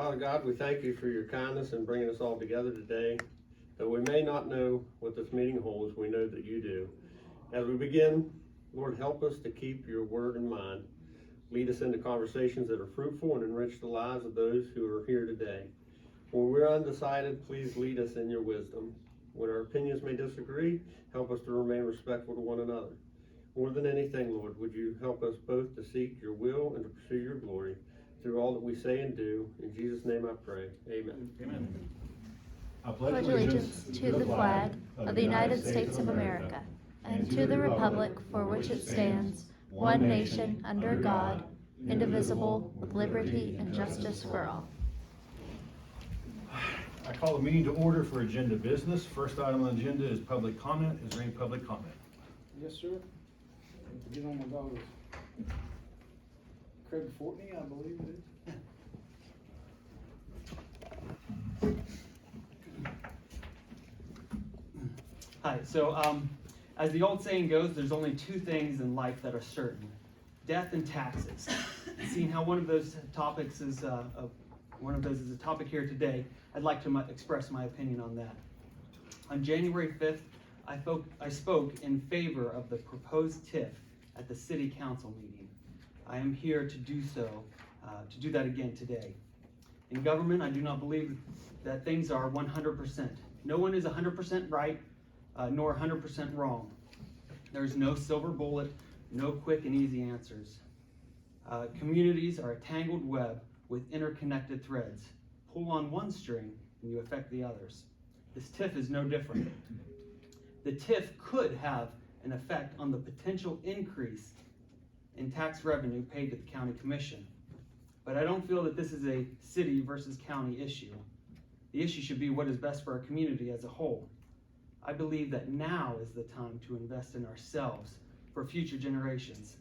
Father God, we thank you for your kindness in bringing us all together today. Though we may not know what this meeting holds, we know that you do. As we begin, Lord, help us to keep your word in mind. Lead us into conversations that are fruitful and enrich the lives of those who are here today. When we're undecided, please lead us in your wisdom. When our opinions may disagree, help us to remain respectful to one another. More than anything, Lord, would you help us both to seek your will and to pursue your glory through all that we say and do. In Jesus' name I pray. Amen. Amen. I pledge allegiance to the flag of the United States of America and to the republic for which it stands, one nation, under God, indivisible, with liberty and justice for all. I call the meeting to order for agenda business. First item on the agenda is public comment. Is there any public comment? Yes, sir. Get on my dollars. Craig Fortney, I believe it is. Hi, so as the old saying goes, there's only two things in life that are certain: death and taxes. Seeing how one of those topics is a topic here today, I'd like to express my opinion on that. On January 5th, I spoke in favor of the proposed TIF at the City Council meeting. I am here to do that again today. In government, I do not believe that things are 100%. No one is 100% right, nor 100% wrong. There's no silver bullet, no quick and easy answers. Communities are a tangled web with interconnected threads. Pull on one string and you affect the others. This TIF is no different. The TIF could have an effect on the potential increase in tax revenue paid to the county commission. But I don't feel that this is a city versus county issue. The issue should be what is best for our community as a whole. I believe that now is the time to invest in ourselves for future generations.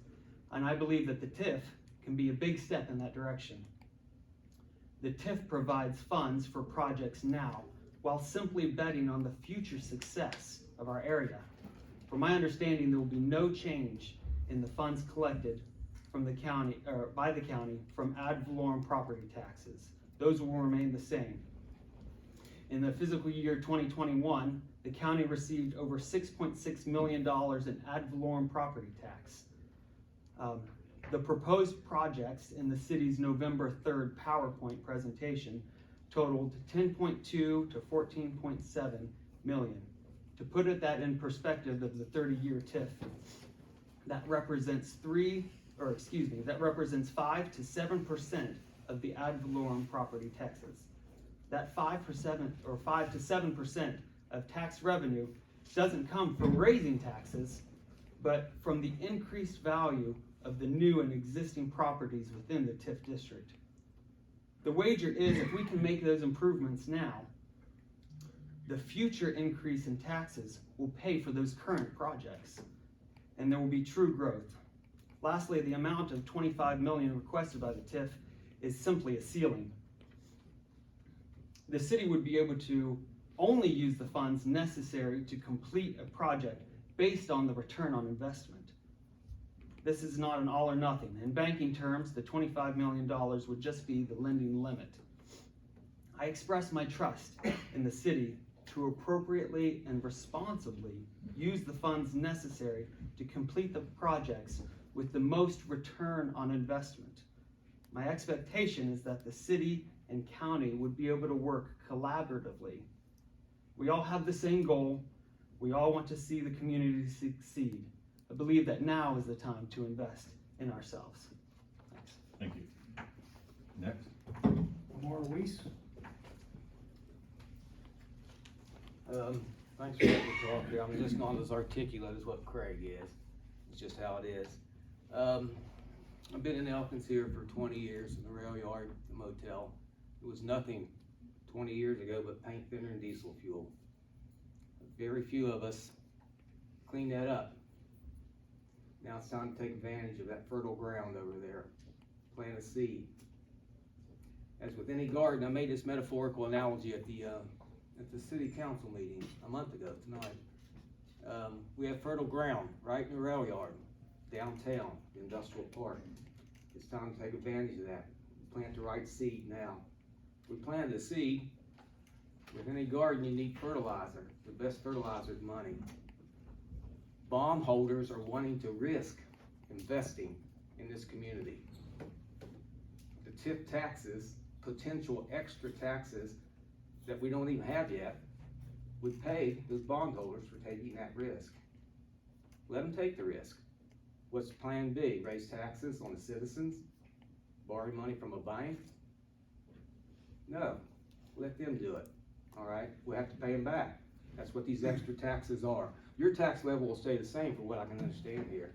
And I believe that the TIF can be a big step in that direction. The TIF provides funds for projects now, while simply betting on the future success of our area. From my understanding, there will be no change in the funds collected from the county, or by the county, from ad valorem property taxes. Those will remain the same. In the fiscal year 2021, the county received over $6.6 million in ad valorem property tax. The proposed projects in the city's November 3rd PowerPoint presentation totaled 10.2 to 14.7 million. To put that in perspective of the 30-year TIF, that represents 5 to 7% of the ad valorem property taxes. That 5 to 7% of tax revenue doesn't come from raising taxes, but from the increased value of the new and existing properties within the TIF district. The wager is, if we can make those improvements now, the future increase in taxes will pay for those current projects, and there will be true growth. Lastly, the amount of $25 million requested by the TIF is simply a ceiling. The city would be able to only use the funds necessary to complete a project based on the return on investment. This is not an all or nothing. In banking terms, the $25 million would just be the lending limit. I express my trust in the city to appropriately and responsibly use the funds necessary to complete the projects with the most return on investment. My expectation is that the city and county would be able to work collaboratively. We all have the same goal. We all want to see the community succeed. I believe that now is the time to invest in ourselves. Thanks. Thank you. Next. Lamar Weiss. Thanks for letting me talk here. I'm just not as articulate as what Craig is. It's just how it is. I've been in Elkins here for 20 years in the rail yard, the motel. It was nothing 20 years ago but paint thinner and diesel fuel. Very few of us cleaned that up. Now it's time to take advantage of that fertile ground over there. Plant a seed. As with any garden, I made this metaphorical analogy at the city council meeting a month ago tonight. We have fertile ground right in the rail yard, downtown, the industrial park. It's time to take advantage of that. Plant the right seed now. We plant the seed. With any garden, you need fertilizer. The best fertilizer is money. Bondholders are wanting to risk investing in this community. The tip taxes, potential extra taxes that we don't even have yet, would pay those bondholders for taking that risk. Let them take the risk. What's plan B? Raise taxes on the citizens? Borrow money from a bank? No, let them do it, all right? We have to pay them back. That's what these extra taxes are. Your tax level will stay the same for what I can understand here.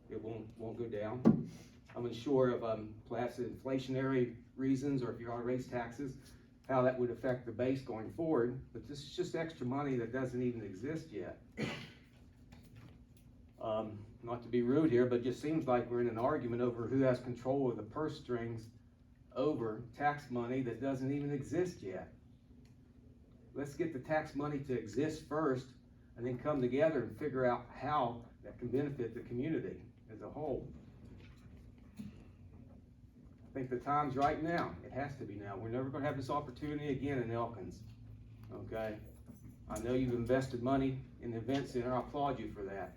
It won't go down. I'm unsure of perhaps inflationary reasons, or if you're gonna raise taxes, how that would affect the base going forward, but this is just extra money that doesn't even exist yet. Not to be rude here, but it just seems like we're in an argument over who has control of the purse strings over tax money that doesn't even exist yet. Let's get the tax money to exist first, and then come together and figure out how that can benefit the community as a whole. I think the time's right now. It has to be now. We're never gonna have this opportunity again in Elkins, okay? I know you've invested money in the event center. I applaud you for that.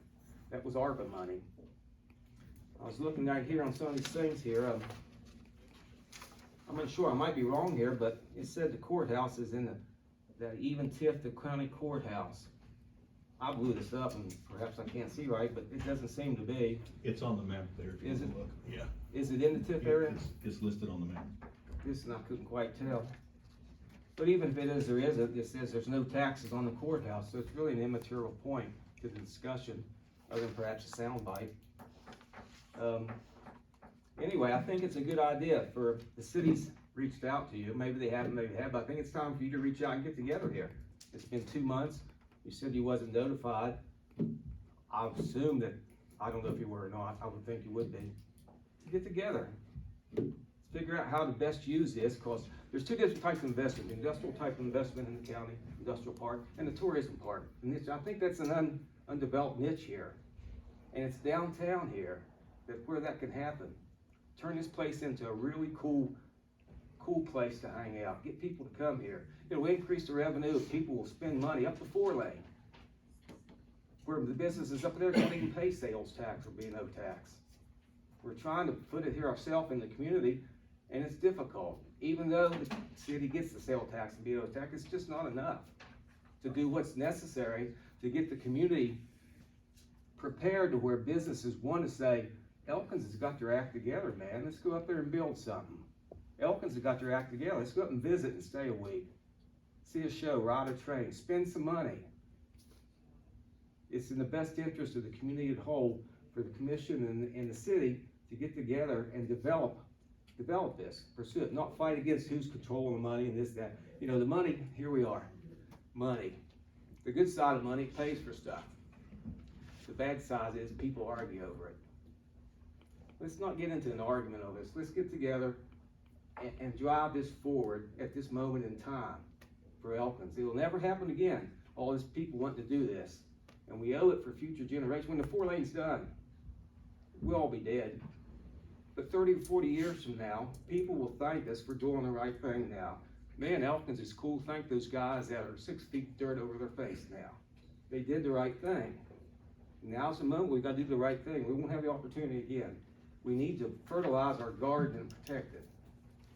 That was ARPA money. I was looking right here on some of these things here. I'm unsure, I might be wrong here, but it said the courthouse is in that even TIF, the county courthouse. I blew this up and perhaps I can't see right, but it doesn't seem to be. It's on the map there if you Is want it? to look. Yeah. Is it in the TIF area? It's listed on the map. This one I couldn't quite tell. But even if it is or isn't, it says there's no taxes on the courthouse, so it's really an immaterial point to the discussion, other than perhaps a soundbite. Anyway, I think it's a good idea for the cities reached out to you. Maybe they haven't, maybe they have, but I think it's time for you to reach out and get together here. It's been 2 months. You said you wasn't notified. I assume that, I don't know if you were or not, I would think you would be. Get together. Let's figure out how to best use this, because there's 2 different types of investment: the industrial type of investment in the county, industrial park, and the tourism part. And this, I think that's an undeveloped niche here. And it's downtown here where that can happen. Turn this place into a really cool place to hang out. Get people to come here. It'll increase the revenue. People will spend money up to 4 lane. Where the businesses up there can't even pay sales tax or B&O tax. We're trying to put it here ourselves in the community, and it's difficult. Even though the city gets the sales tax and B&O tax, it's just not enough to do what's necessary to get the community prepared to where businesses want to say, Elkins has got their act together, man. Let's go up there and build something. Elkins has got their act together. Let's go up and visit and stay a week. See a show, ride a train, spend some money. It's in the best interest of the community at whole for the commission and the city to get together and develop this, pursue it, not fight against who's controlling the money and this, that. You know, the money, here we are, money. The good side of money pays for stuff. The bad side is people argue over it. Let's not get into an argument over this. Let's get together and drive this forward at this moment in time for Elkins. It will never happen again, all these people wanting to do this. And we owe it for future generations. When the 4 lane's done, we'll all be dead. But 30 to 40 years from now, people will thank us for doing the right thing now. Man, Elkins is cool. Thank those guys that are 6 feet of dirt over their face now. They did the right thing. Now's the moment we've got to do the right thing. We won't have the opportunity again. We need to fertilize our garden and protect it.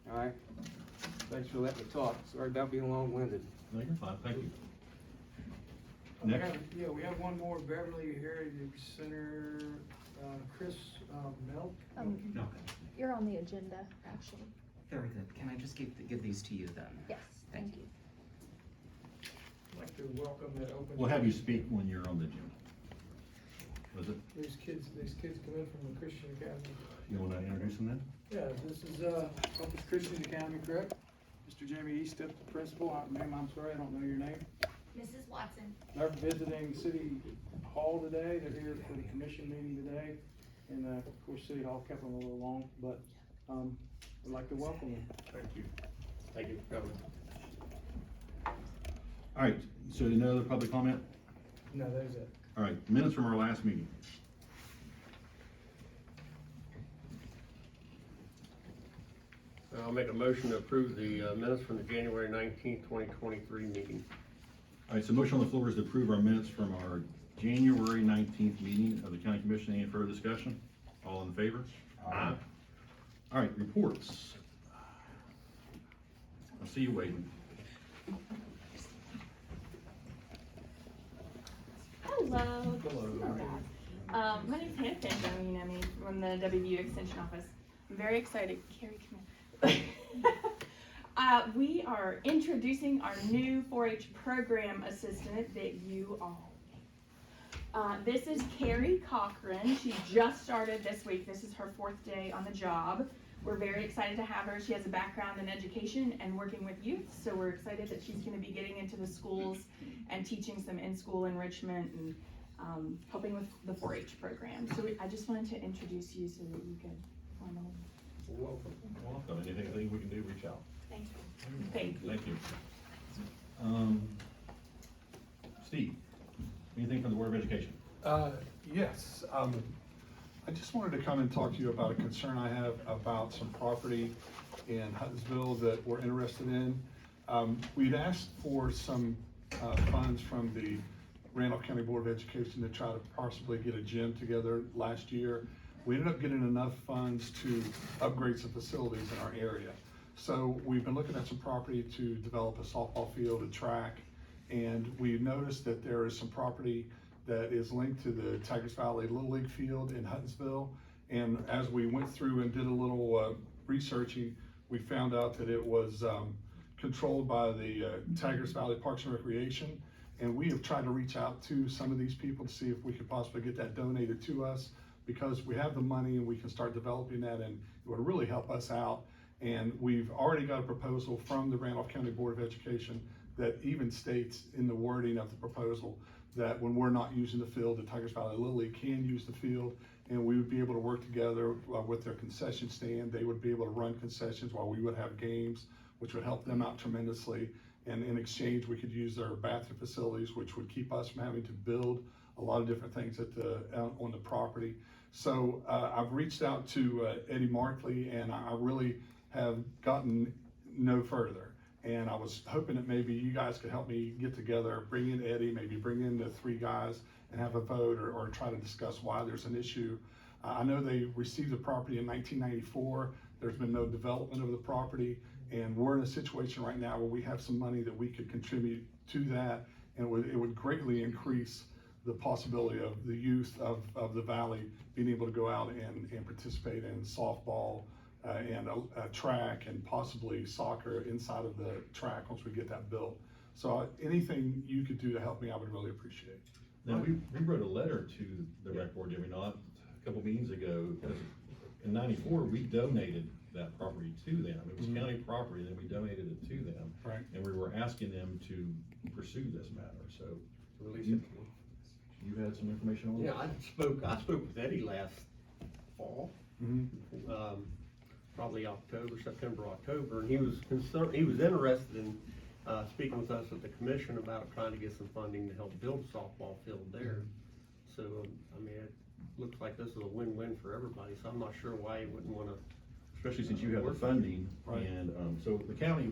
All right? Thanks for letting me talk. Sorry about being long-winded. No, you're fine. Thank you. We Next. have one more, Beverly Heritage Center, Chris Melk. No. You're on the agenda, actually. Very good. Can I just give these to you then? Yes, thank you. I'd like to welcome that open. We'll have you speak when you're on the agenda. Was it? These kids come in from the Christian Academy. You want to introduce them then? Yeah, this is, Elkins Christian Academy, correct? Mr. Jamie Eastep, the principal. Ma'am, I'm sorry, I don't know your name. Mrs. Watson. They're visiting City Hall today. They're here for the commission meeting today. And, of course, City Hall kept them a little long, but, I'd like to welcome them. Thank you. Thank you, Governor. All right, so no other public comment? No, that is it. All right, minutes from our last meeting. I'll make a motion to approve the minutes from the January 19th, 2023 meeting. All right, so motion on the floor is to approve our minutes from our January 19th meeting of the county commission. Any further discussion? All in favor? Aye. All right, reports. I see you waiting. Hello. My name's Hannah Pinto, you know me, from the WVU Extension Office. I'm very excited. Carrie, come here. We are introducing our new 4-H program assistant that you all this is Carrie Cochran. She just started this week. This is her 4th day on the job. We're very excited to have her. She has a background in education and working with youth, so we're excited that she's going to be getting into the schools and teaching some in-school enrichment and helping with the 4-H program. So I just wanted to introduce you so that you could formally. Welcome. Welcome. Anything we can do, reach out. Thank you. Thank you. Thank you. Steve, anything from the Board of Education? Yes, I just wanted to come and talk to you about a concern I have about some property in Huttonsville that we're interested in. We'd asked for some funds from the Randolph County Board of Education to try to possibly get a gym together last year. We ended up getting enough funds to upgrade some facilities in our area. So we've been looking at some property to develop a softball field, a track, and we noticed that there is some property that is linked to the Tigers Valley Little League field in Huttonsville. And as we went through and did a little researching, we found out that it was controlled by the Tigers Valley Parks and Recreation. And we have tried to reach out to some of these people to see if we could possibly get that donated to us, because we have the money and we can start developing that, and it would really help us out. And we've already got a proposal from the Randolph County Board of Education that even states in the wording of the proposal that when we're not using the field, the Tigers Valley Little League can use the field, and we would be able to work together with their concession stand. They would be able to run concessions while we would have games, which would help them out tremendously. And in exchange, we could use their bathroom facilities, which would keep us from having to build a lot of different things at on the property. So I've reached out to Eddie Markley, and I really have gotten no further. And I was hoping that maybe you guys could help me get together, bring in Eddie, maybe bring in the 3 guys and have a vote or try to discuss why there's an issue. I know they received the property in 1994. There's been no development of the property. And we're in a situation right now where we have some money that we could contribute to that. And it would greatly increase the possibility of the youth of the valley being able to go out and participate in softball, and a track, and possibly soccer inside of the track once we get that built. So anything you could do to help me, I would really appreciate. Now, we wrote a letter to the rec board, did we not, a couple meetings ago? In '94, we donated that property to them. It was county property, then we donated it to them. Right. And we were asking them to pursue this matter, so. Release You- it. You had some information on Yeah, that? I spoke with Eddie last fall. Mm-hmm. Probably September, October, and he was concerned, he was interested in speaking with us at the commission about trying to get some funding to help build a softball field there. So, I mean, it looks like this is a win-win for everybody, so I'm not sure why you wouldn't wanna. Especially since you have the funding, Right. and, so the county,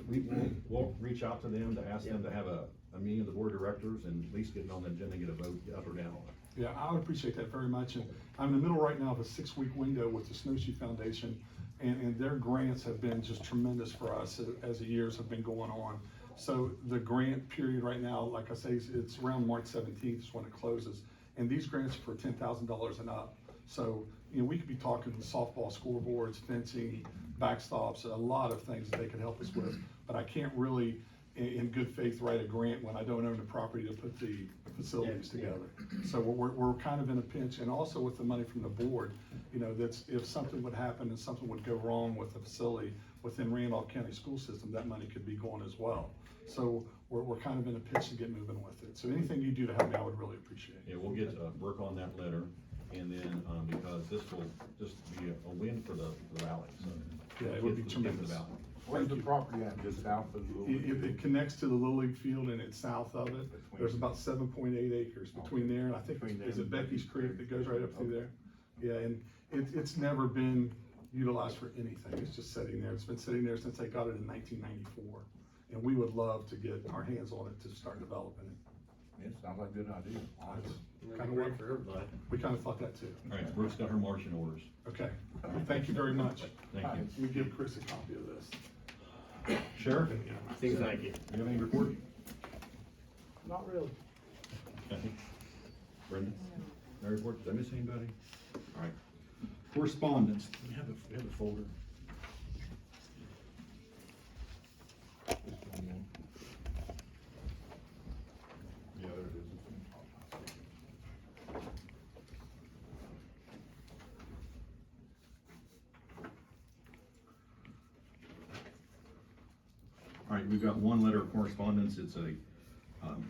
we'll reach out to them to ask them to have a meeting of the board of directors and at least get it on the agenda, get a vote up or down on it. Yeah, I would appreciate that very much. And I'm in the middle right now of a 6-week window with the Snowshoe Foundation, and their grants have been just tremendous for us as the years have been going on. So the grant period right now, like I say, it's around March 17th is when it closes. And these grants are for $10,000 and up. So, you know, we could be talking softball scoreboards, fencing, backstops, a lot of things that they could help us with. But I can't really, in good faith, write a grant when I don't own the property to put the facilities together. So we're kind of in a pinch, and also with the money from the board, you know, that's, if something would happen and something would go wrong with the facility within Randolph County school system, that money could be gone as well. So we're kind of in a pinch to get moving with it. So anything you do to help me, I would really appreciate. Yeah, we'll get to work on that letter, and then, because this will just be a win for the valley, so. Yeah, it would be Kids will get tremendous. the valley. Where's the property at, just south of the little? It connects to the Little League field and it's south of it. There's about 7.8 acres between there, and I think, Between there is it and Becky's Becky's Creek Creek? that goes right up through there? Yeah, and it's never been utilized for anything. It's just sitting there. It's been sitting there since they got it in 1994. And we would love to get our hands on it to start developing it. It sounds like a good idea. Kind of Great for everybody. We kind of thought that too. All right, Brooke's got her marching orders. Okay, thank you very much. Thank you. Let me give Chris a copy of this. Sheriff, Thank you. do you have any report? Not really. Okay. Brendan? No report? Did I miss anybody? All right. Correspondence. We have a folder. Yeah, there it is. All right, we've got one letter of correspondence. It's a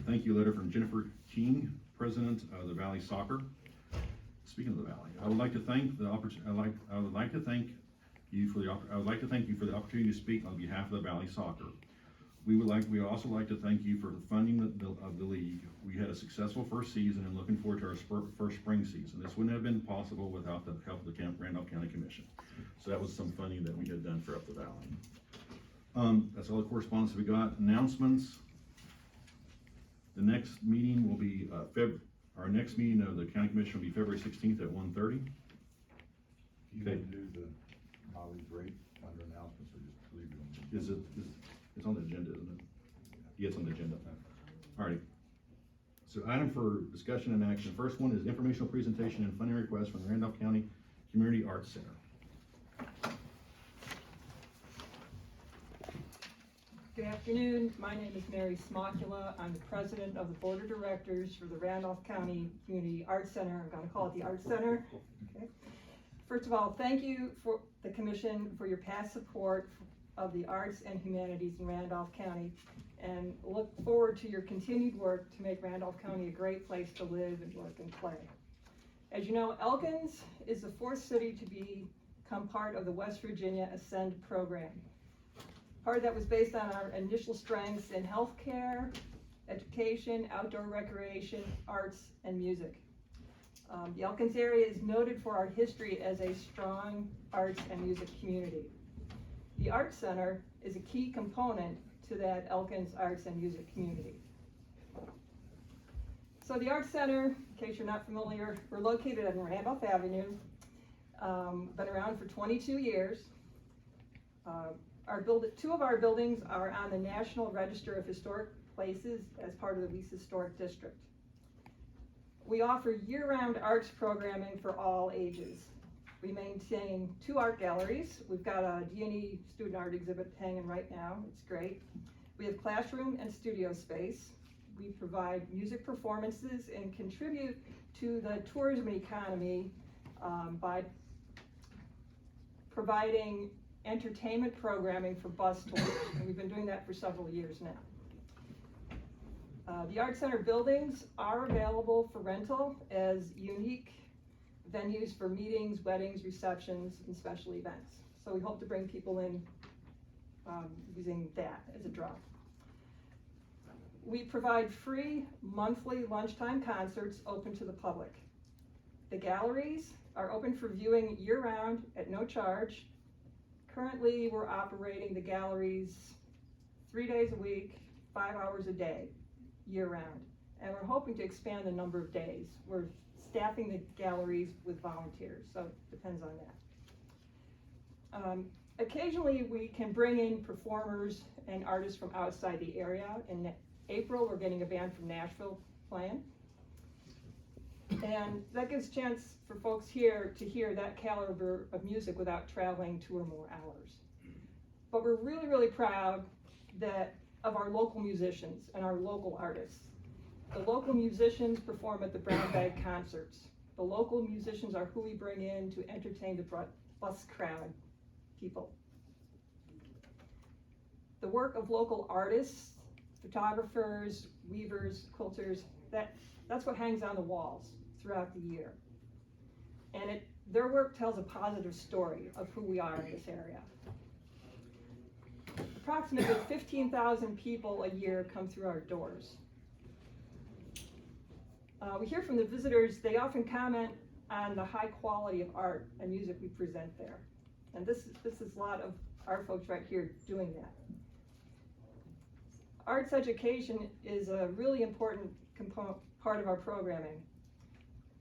thank you letter from Jennifer King, President of the Valley Soccer. Speaking of the Valley, I would like to thank the I would like to thank you for the opportunity to speak on behalf of the Valley Soccer. We would also like to thank you for the funding of the league. We had a successful first season and looking forward to our first spring season. This wouldn't have been possible without the help of the Randolph County Commission. So that was some funding that we had done for Up the Valley. That's all the correspondence we got. Announcements. The next meeting will be our next meeting of the County Commission will be February 16th at 1:30. You Okay. want to do the mileage rate under announcements or just leave it on? It's on the agenda, isn't it? Yeah, it's on the agenda. Alrighty. So item for discussion and action. First one is informational presentation and funding request from the Randolph County Community Arts Center. Good afternoon, my name is Mary Smokula. I'm the president of the board of directors for the Randolph County Community Arts Center. I'm gonna call it the Arts Center. Okay. First of all, thank you for the commission for your past support of the arts and humanities in Randolph County, and look forward to your continued work to make Randolph County a great place to live and work and play. As you know, Elkins is the fourth city to become part of the West Virginia Ascend program. Part of that was based on our initial strengths in healthcare, education, outdoor recreation, arts, and music. The Elkins area is noted for our history as a strong arts and music community. The Arts Center is a key component to that Elkins arts and music community. So the Arts Center, in case you're not familiar, we're located on Randolph Avenue, been around for 22 years. Two of our buildings are on the National Register of Historic Places as part of the Least Historic District. We offer year-round arts programming for all ages. We maintain 2 art galleries. We've got a D&E student art exhibit hanging right now. It's great. We have classroom and studio space. We provide music performances and contribute to the tourism economy by providing entertainment programming for bus tours, and we've been doing that for several years now. The Art Center buildings are available for rental as unique venues for meetings, weddings, receptions, and special events. So we hope to bring people in using that as a draw. We provide free monthly lunchtime concerts open to the public. The galleries are open for viewing year-round at no charge. Currently, we're operating the galleries 3 days a week, 5 hours a day, year-round. And we're hoping to expand the number of days. We're staffing the galleries with volunteers, so it depends on that. Occasionally, we can bring in performers and artists from outside the area. In April, we're getting a band from Nashville playing. And that gives a chance for folks here to hear that caliber of music without traveling 2 or more hours. But we're really, really proud of our local musicians and our local artists. The local musicians perform at the Brown Bag concerts. The local musicians are who we bring in to entertain the bus crowd people. The work of local artists, photographers, weavers, quilters, that's what hangs on the walls throughout the year. And their work tells a positive story of who we are in this area. Approximately 15,000 people a year come through our doors. We hear from the visitors, they often comment on the high quality of art and music we present there. And this is a lot of our folks right here doing that. Arts education is a really important part of our programming.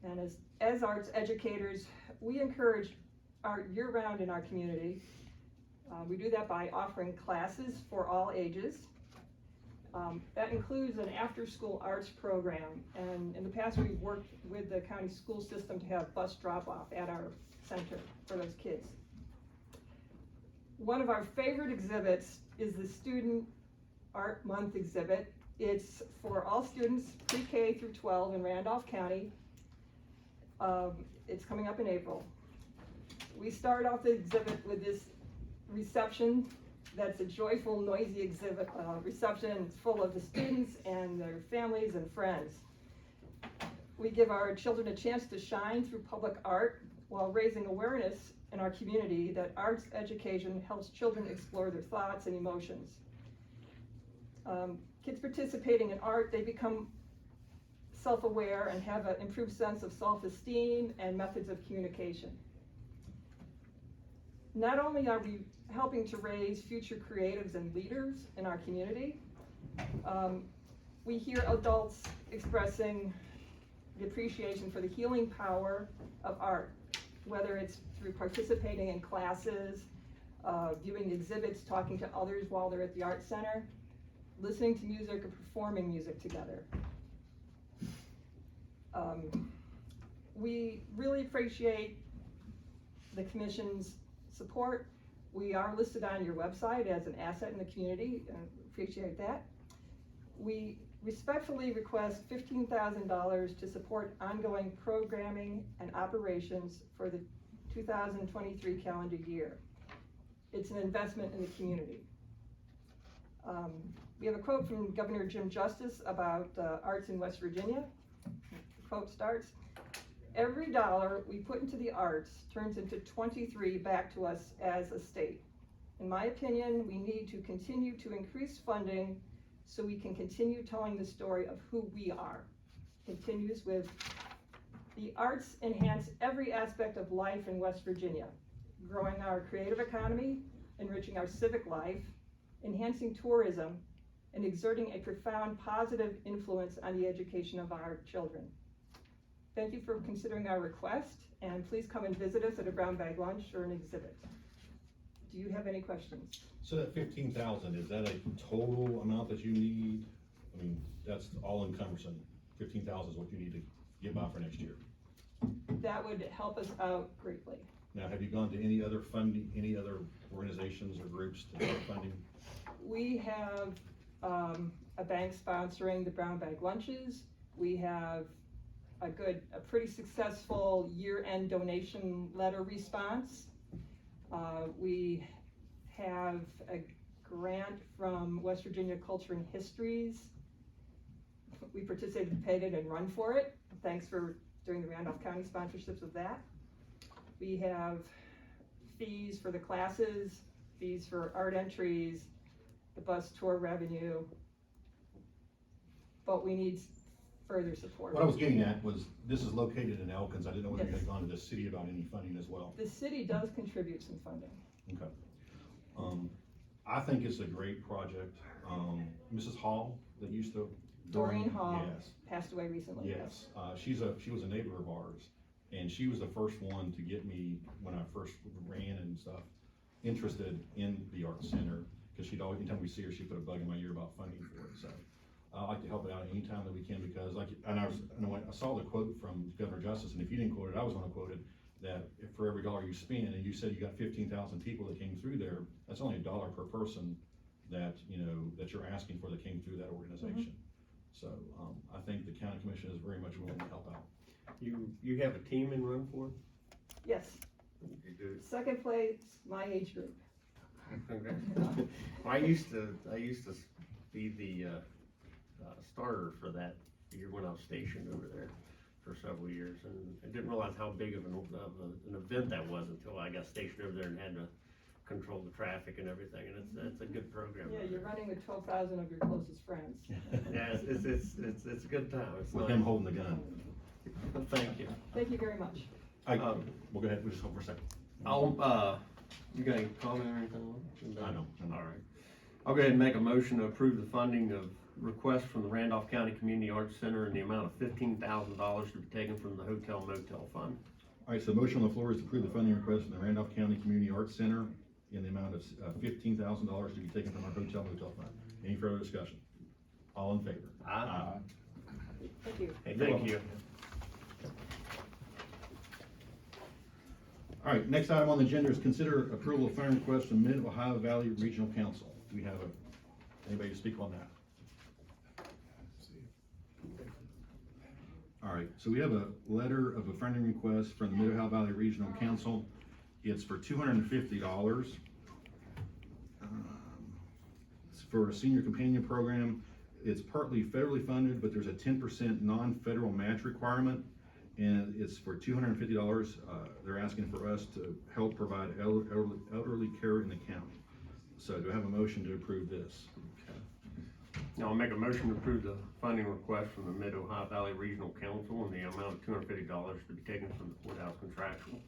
And as arts educators, we encourage art year-round in our community. We do that by offering classes for all ages. That includes an after-school arts program, and in the past we've worked with the county school system to have bus drop-off at our center for those kids. One of our favorite exhibits is the Student Art Month exhibit. It's for all students pre-K through 12 in Randolph County. It's coming up in April. We start off the exhibit with this reception. That's a joyful, noisy exhibit reception. It's full of the students and their families and friends. We give our children a chance to shine through public art while raising awareness in our community that arts education helps children explore their thoughts and emotions. Kids participating in art, they become self-aware and have an improved sense of self-esteem and methods of communication. Not only are we helping to raise future creatives and leaders in our community, we hear adults expressing the appreciation for the healing power of art, whether it's through participating in classes, viewing exhibits, talking to others while they're at the art center, listening to music or performing music together. We really appreciate the Commission's support. We are listed on your website as an asset in the community, appreciate that. We respectfully request $15,000 to support ongoing programming and operations for the 2023 calendar year. It's an investment in the community. We have a quote from Governor Jim Justice about arts in West Virginia. The quote starts, "Every dollar we put into the arts turns into 23 back to us as a state. In my opinion, we need to continue to increase funding so we can continue telling the story of who we are." Continues with, "The arts enhance every aspect of life in West Virginia, growing our creative economy, enriching our civic life, enhancing tourism, and exerting a profound positive influence on the education of our children. Thank you for considering our request, and please come and visit us at a brown bag lunch or an exhibit." Do you have any questions? So that 15,000, is that a total amount that you need? I mean, that's all encompassing. 15,000 is what you need to give out for next year. That would help us out greatly. Now, have you gone to any other funding, any other organizations or groups to get funding? We have a bank sponsoring the brown bag lunches. We have a pretty successful year-end donation letter response. We have a grant from West Virginia Culture and Histories. We participated and run for it. Thanks for doing the Randolph County sponsorships of that. We have fees for the classes, fees for art entries, the bus tour revenue, but we need further support. What I was getting at was, this is located in Elkins. I didn't know whether you Yes. had gone to the city about any funding as well. The city does contribute some funding. Okay. I think it's a great project. Mrs. Hall, that used to. Doreen Hall Yes. passed away recently. Yes, she was a neighbor of ours, and she was the first one to get me, when I first ran and stuff, interested in the art center, because she'd always, anytime we see her, she'd put a bug in my ear about funding for it, so. I like to help it out anytime that we can, because I saw the quote from Governor Justice, and if you didn't quote it, I was gonna quote it, that if for every dollar you spend, and you said you got 15,000 people that came through there, that's only $1 per person that, that you're asking for that came through that organization. So, I think the county commission is very much willing to help out. You have a team in Run For It? Yes, You do. second place, my age group. I used to be the starter for that year when I was stationed over there for several years, and I didn't realize how big of an event that was until I got stationed over there and had to control the traffic and everything, and it's a good program. Yeah, you're running with 12,000 of your closest friends. Yeah, it's a good time. It's With nice. him holding the gun. Thank you. Thank you very much. Well, go ahead, we'll just hold for a second. I'll You got any comment or anything on it? I don't. All right. I'll go ahead and make a motion to approve the funding of request from the Randolph County Community Arts Center in the amount of $15,000 to be taken from the Hotel Motel Fund. All right, so the motion on the floor is to approve the funding request from the Randolph County Community Arts Center in the amount of $15,000 to be taken from our hotel motel fund. Any further discussion? All in favor? Aye. Thank you. Hey, thank you. All right, next item on the agenda is consider approval of funding request from Mid-Ohio Valley Regional Council. Do we have anybody to speak on that? All right, so we have a letter of a funding request from the Mid-Ohio Valley Regional Council. It's for $250. It's for a senior companion program. It's partly federally funded, but there's a 10% non-federal match requirement, and it's for $250. They're asking for us to help provide elderly care in the county. So do I have a motion to approve this? Now I'll make a motion to approve the funding request from the Mid-Ohio Valley Regional Council in the amount of $250 to be taken from the courthouse contractual.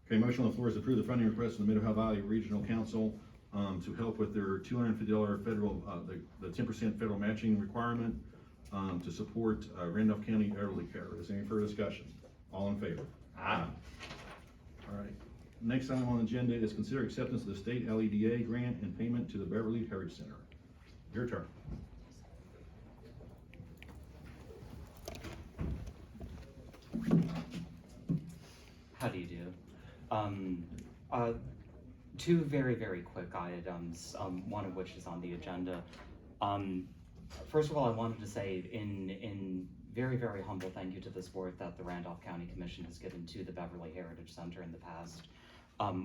Okay, motion on the floor is to approve the funding request from the Mid-Ohio Valley Regional Council to help with their $250 federal, the 10% federal matching requirement to support Randolph County elderly care. Is there any further discussion? All in favor? Aye. All right. Next item on the agenda is consider acceptance of the state LEDA grant and payment to the Beverly Heritage Center. Your turn. How do you do? Two very, very quick items, one of which is on the agenda. First of all, I wanted to say in very, very humble thank you to this board that the Randolph County Commission has given to the Beverly Heritage Center in the past.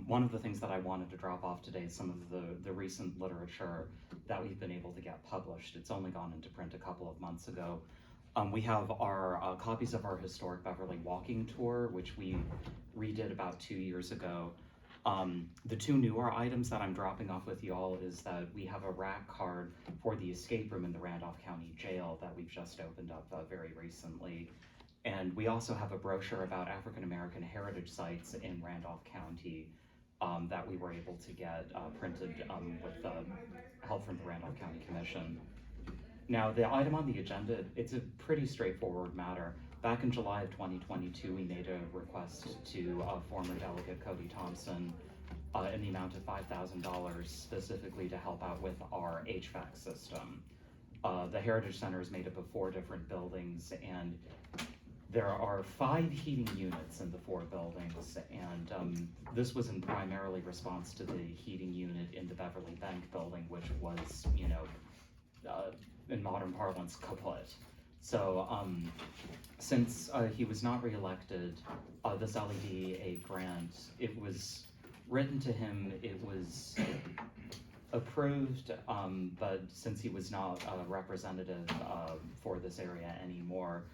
One of the things that I wanted to drop off today is some of the recent literature that we've been able to get published. It's only gone into print a couple of months ago. We have our copies of our historic Beverly walking tour, which we redid about 2 years ago. The two newer items that I'm dropping off with you all is that we have a rack card for the escape room in the Randolph County Jail that we've just opened up very recently. And we also have a brochure about African American heritage sites in Randolph County that we were able to get printed with help from the Randolph County Commission. Now, the item on the agenda, it's a pretty straightforward matter. Back in July of 2022, we made a request to former Delegate Cody Thompson in the amount of $5,000 specifically to help out with our HVAC system. The Heritage Center is made up of 4 different buildings, and there are 5 heating units in the 4 buildings, and this was in primarily response to the heating unit in the Beverly Bank building, which was, you know, in modern parlance, kaput. So since he was not reelected, this LEDA grant, it was written to him, it was approved, but since he was not a representative for this area anymore,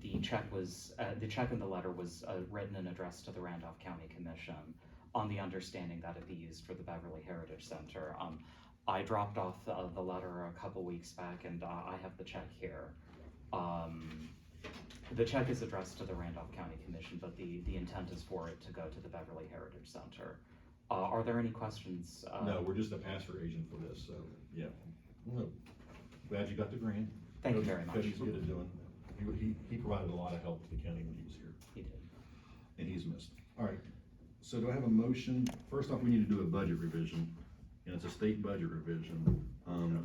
the check and the letter was written and addressed to the Randolph County Commission on the understanding that it be used for the Beverly Heritage Center. I dropped off the letter a couple weeks back, and I have the check here. The check is addressed to the Randolph County Commission, but the intent is for it to go to the Beverly Heritage Center. Are there any questions? No, we're just a pass-through agent for this, so, yeah. Well, glad you got the grant. Thank you very much. Cody's good at doing it. He provided a lot of help to the county when he was here. He did. And he's missed. All right, so do I have a motion? First off, we need to do a budget revision, and it's a state budget revision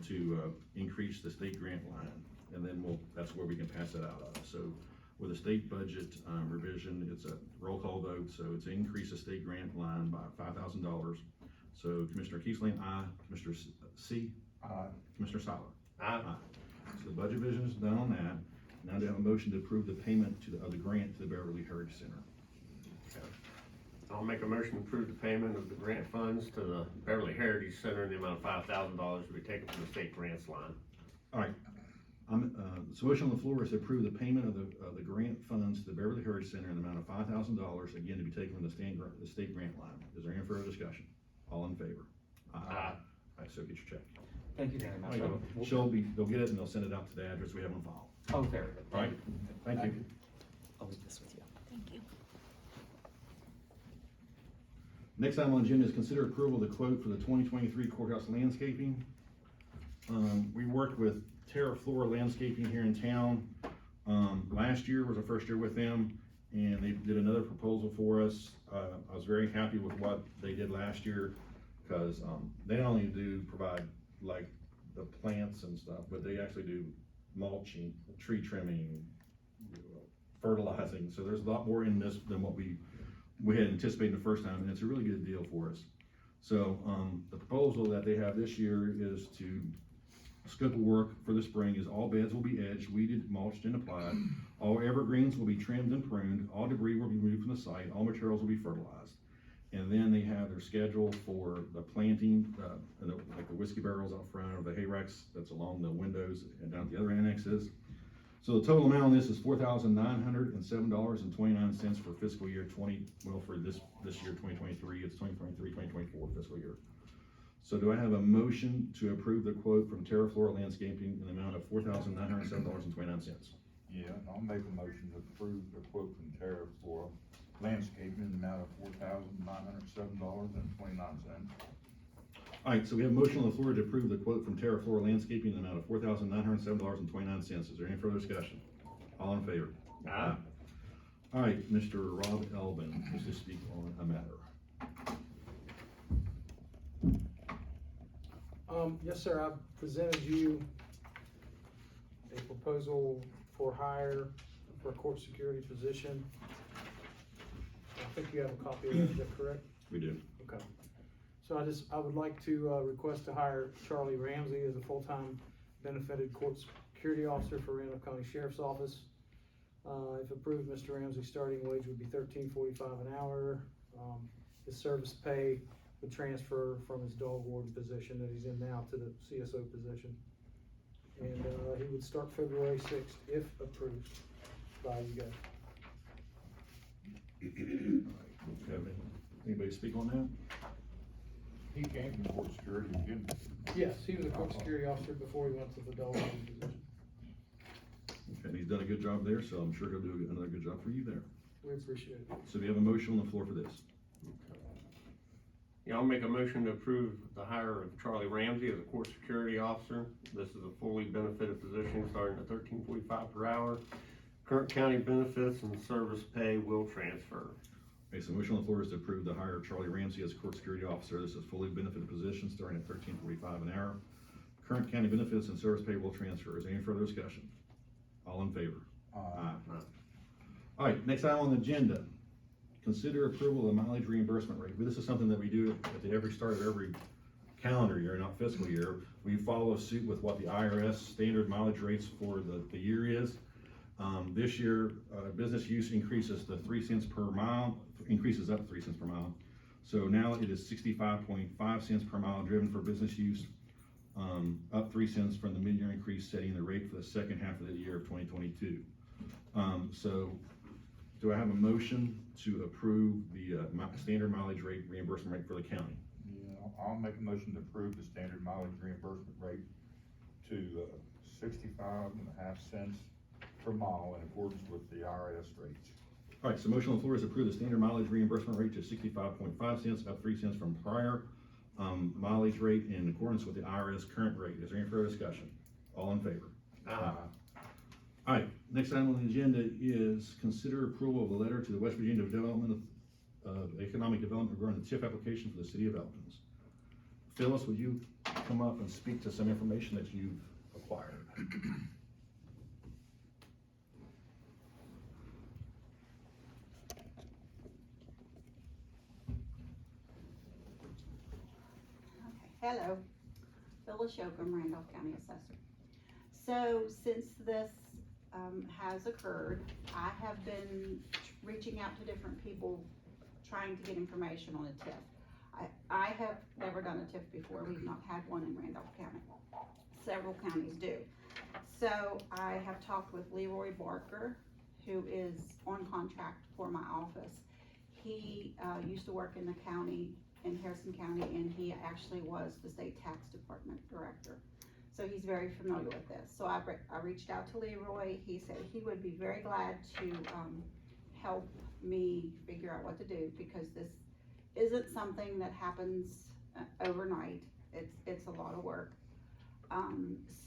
to increase the state grant line, and then that's where we can pass it out of. So with a state budget revision, it's a roll call vote, so it's an increase the state grant line by $5,000. So Commissioner Kiesling, aye. Commissioner C? Aye. Commissioner Seiler? Aye. So the budget revision is done on that. Now do I have a motion to approve the payment of the grant to the Beverly Heritage Center? I'll make a motion to approve the payment of the grant funds to the Beverly Heritage Center in the amount of $5,000 to be taken from the state grants line. All right. So motion on the floor is to approve the payment of the grant funds to the Beverly Heritage Center in the amount of $5,000, again, to be taken from the state grant line. Is there any further discussion? All in favor? Aye. All right, so get your check. Thank you very much. They'll get it and they'll send it out to the address we have on file. Oh, very good. All right, thank you. I'll leave this with you. Thank you. Next item on the agenda is consider approval of the quote for the 2023 courthouse landscaping. We worked with Terra Flora Landscaping here in town. Last year was our first year with them, and they did another proposal for us. I was very happy with what they did last year, because they not only do provide like the plants and stuff, but they actually do mulching, tree trimming, fertilizing. So there's a lot more in this than what we had anticipated the first time, and it's a really good deal for us. So the proposal that they have this year is to scope of work for the spring is all beds will be edged, weeded, mulched, and applied. All evergreens will be trimmed and pruned. All debris will be removed from the site. All materials will be fertilized. And then they have their schedule for the planting, like the whiskey barrels out front, or the hay racks that's along the windows and down at the other annexes. So the total amount on this is $4,907.29 for fiscal year for this year 2023. It's 2023-2024 fiscal year. So do I have a motion to approve the quote from Terra Flora Landscaping in the amount of $4,907.29? Yeah, I'll make a motion to approve the quote from Terra Flora Landscaping in the amount of $4,907.29. All right, so we have a motion on the floor to approve the quote from Terra Flora Landscaping in the amount of $4,907.29. Is there any further discussion? All in favor? Aye. All right, Mr. Rob Elvin, is to speak on a matter. Yes, sir, I've presented you a proposal for hire for a court security position. I think you have a copy of that, is that correct? We do. Okay. So I would like to request to hire Charlie Ramsey as a full-time benefited court security officer for Randolph County Sheriff's Office. If approved, Mr. Ramsey's starting wage would be $13.45 an hour. His service pay would transfer from his dog warden position that he's in now to the CSO position. And he would start February 6th if approved by you guys. Anybody speak on that? He came from court security, didn't he? Yes, he was a court security officer before he went to the dog warden position. Okay, and he's done a good job there, so I'm sure he'll do another good job for you there. We appreciate it. So we have a motion on the floor for this. Yeah, I'll make a motion to approve the hire of Charlie Ramsey as a court security officer. This is a fully benefited position starting at $13.45 per hour. Current county benefits and service pay will transfer. Okay, so motion on the floor is to approve the hire of Charlie Ramsey as court security officer. This is fully benefited position starting at $13.45 an hour. Current county benefits and service pay will transfer. Is there any further discussion? All in favor? Aye. All right, next item on the agenda. Consider approval of the mileage reimbursement rate. This is something that we do at the every start of every calendar year, not fiscal year. We follow suit with what the IRS standard mileage rates for the year is. This year, business use increases to 3 cents per mile, increases up 3 cents per mile. So now it is 65.5 cents per mile driven for business use, up 3 cents from the mid-year increase, setting the rate for the second half of the year of 2022. So do I have a motion to approve the standard mileage rate reimbursement rate for the county? Yeah, I'll make a motion to approve the standard mileage reimbursement rate to 65.5 cents per mile in accordance with the IRS rates. All right, so motion on the floor is to approve the standard mileage reimbursement rate to 65.5 cents, up 3 cents from prior mileage rate in accordance with the IRS current rate. Is there any further discussion? All in favor? Aye. All right, next item on the agenda is consider approval of a letter to the West Virginia Development of Economic Development regarding the TIF application for the city of Elkins. Phyllis, would you come up and speak to some information that you've acquired? Hello, Phyllis Yoakum, Randolph County Assessor. So since this has occurred, I have been reaching out to different people trying to get information on a TIF. I have never done a TIF before. We've not had one in Randolph County. Several counties do. So I have talked with Leroy Barker, who is on contract for my office. He used to work in the county, in Harrison County, and he actually was the state tax department director. So he's very familiar with this. So I reached out to Leroy. He said he would be very glad to help me figure out what to do, because this isn't something that happens overnight. It's a lot of work.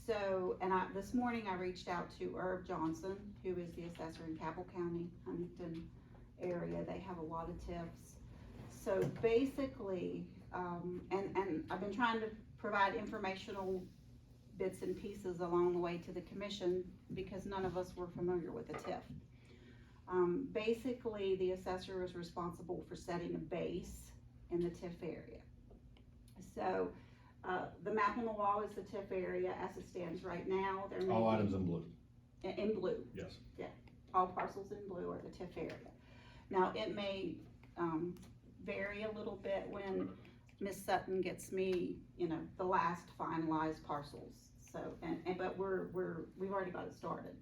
So, and this morning I reached out to Herb Johnson, who is the assessor in Cabell County, Huntington area. They have a lot of tips. So basically, and I've been trying to provide informational bits and pieces along the way to the commission because none of us were familiar with the TIF. Basically, the assessor is responsible for setting a base in the TIF area. So, the map on the wall is the TIF area as it stands right now. There may All be- items in blue. In blue. Yes. Yeah, all parcels in blue are the TIF area. Now, it may, vary a little bit when Miss Sutton gets me, the last finalized parcels. So, but we've already got it started.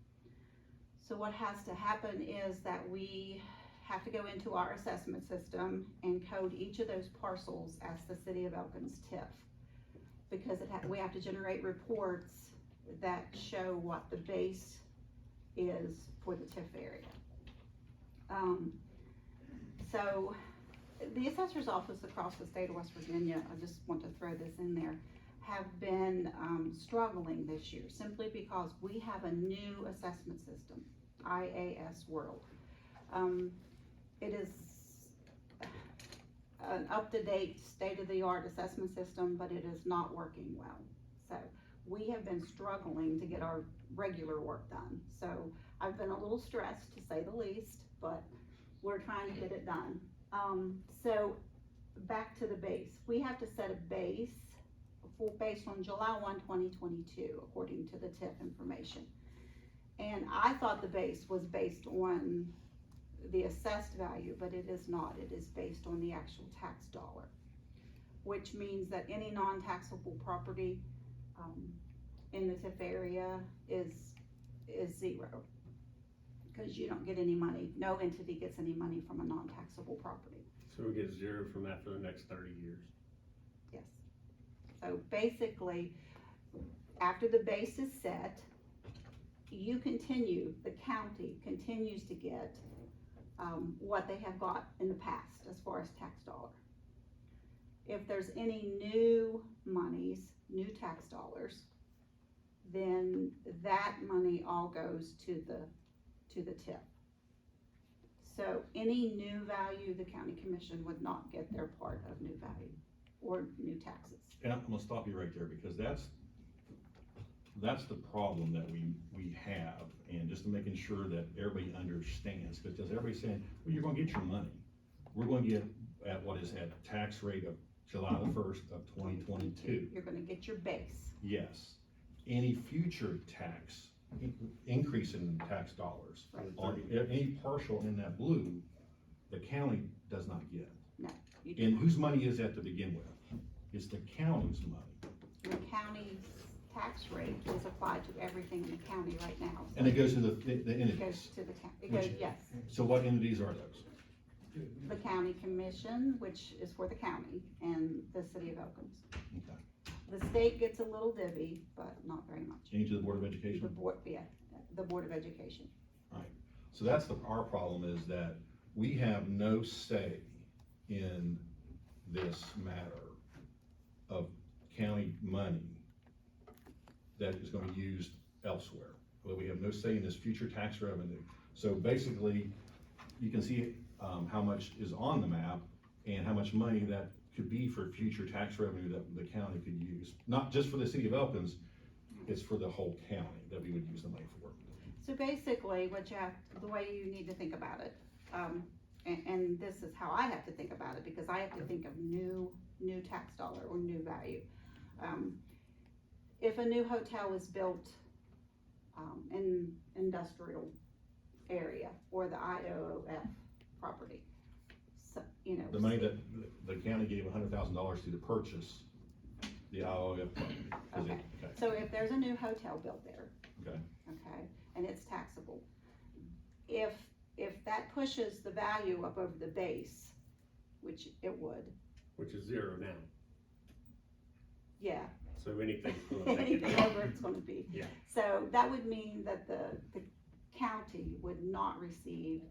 So what has to happen is that we have to go into our assessment system and code each of those parcels as the City of Elkins TIF. Because we have to generate reports that show what the base is for the TIF area. So the assessor's office across the state of West Virginia, I just want to throw this in there, have been struggling this year simply because we have a new assessment system, IAS World. It is an up-to-date, state-of-the-art assessment system, but it is not working well. So we have been struggling to get our regular work done. So I've been a little stressed, to say the least, but we're trying to get it done. So back to the base. We have to set a base based on July 1, 2022, according to the TIF information. And I thought the base was based on the assessed value, but it is not. It is based on the actual tax dollar, which means that any non-taxable property in the TIF area is zero, because you don't get any money. No entity gets any money from a non-taxable property. So we get zero from that for the next 30 years. Yes. So basically, after the base is set, the county continues to get what they have got in the past as far as tax dollar. If there's any new monies, new tax dollars, then that money all goes to the TIF. So any new value, the county commission would not get their part of new value or new taxes. And I'm gonna stop you right there, because that's the problem that we have, and just making sure that everybody understands, because everybody's saying, well, you're gonna get your money. We're gonna get at what is at tax rate of July the 1st of 2022. You're gonna get your base. Yes. Any future tax, increase in tax dollars, Right. on any partial in that blue, the county does not get. No, you do And not. whose money is that to begin with? It's the county's money. The county's tax rate is applied to everything in the county right now. And it goes to the It entities. goes to the county, it goes, Which- yes. So what entities are those? The county commission, which is for the county, and the City of Elkins. Okay. The state gets a little divvy, but not very much. Any to the Board of The Education? board, yeah, the Board of Education. So that's our problem, is that we have no say in this matter of county money that is gonna be used elsewhere. Well, we have no say in this future tax revenue. So basically, you can see, how much is on the map and how much money that could be for future tax revenue that the county could use. Not just for the City of Elkins, it's for the whole county that we would use the money for. So basically, the way you need to think about it, and this is how I have to think about it, because I have to think of new tax dollar or new value. If a new hotel is built in industrial area or the IOOF property, so, The money that the county gave $100,000 to purchase the IOF property. 'Cause Okay. So if there's a new hotel built there, Okay. okay, and it's taxable, if that pushes the value up over the base, which it would, Which is zero now. yeah, So anything's gonna take it anything down. over it's gonna be. Yeah. So that would mean that the county would not receive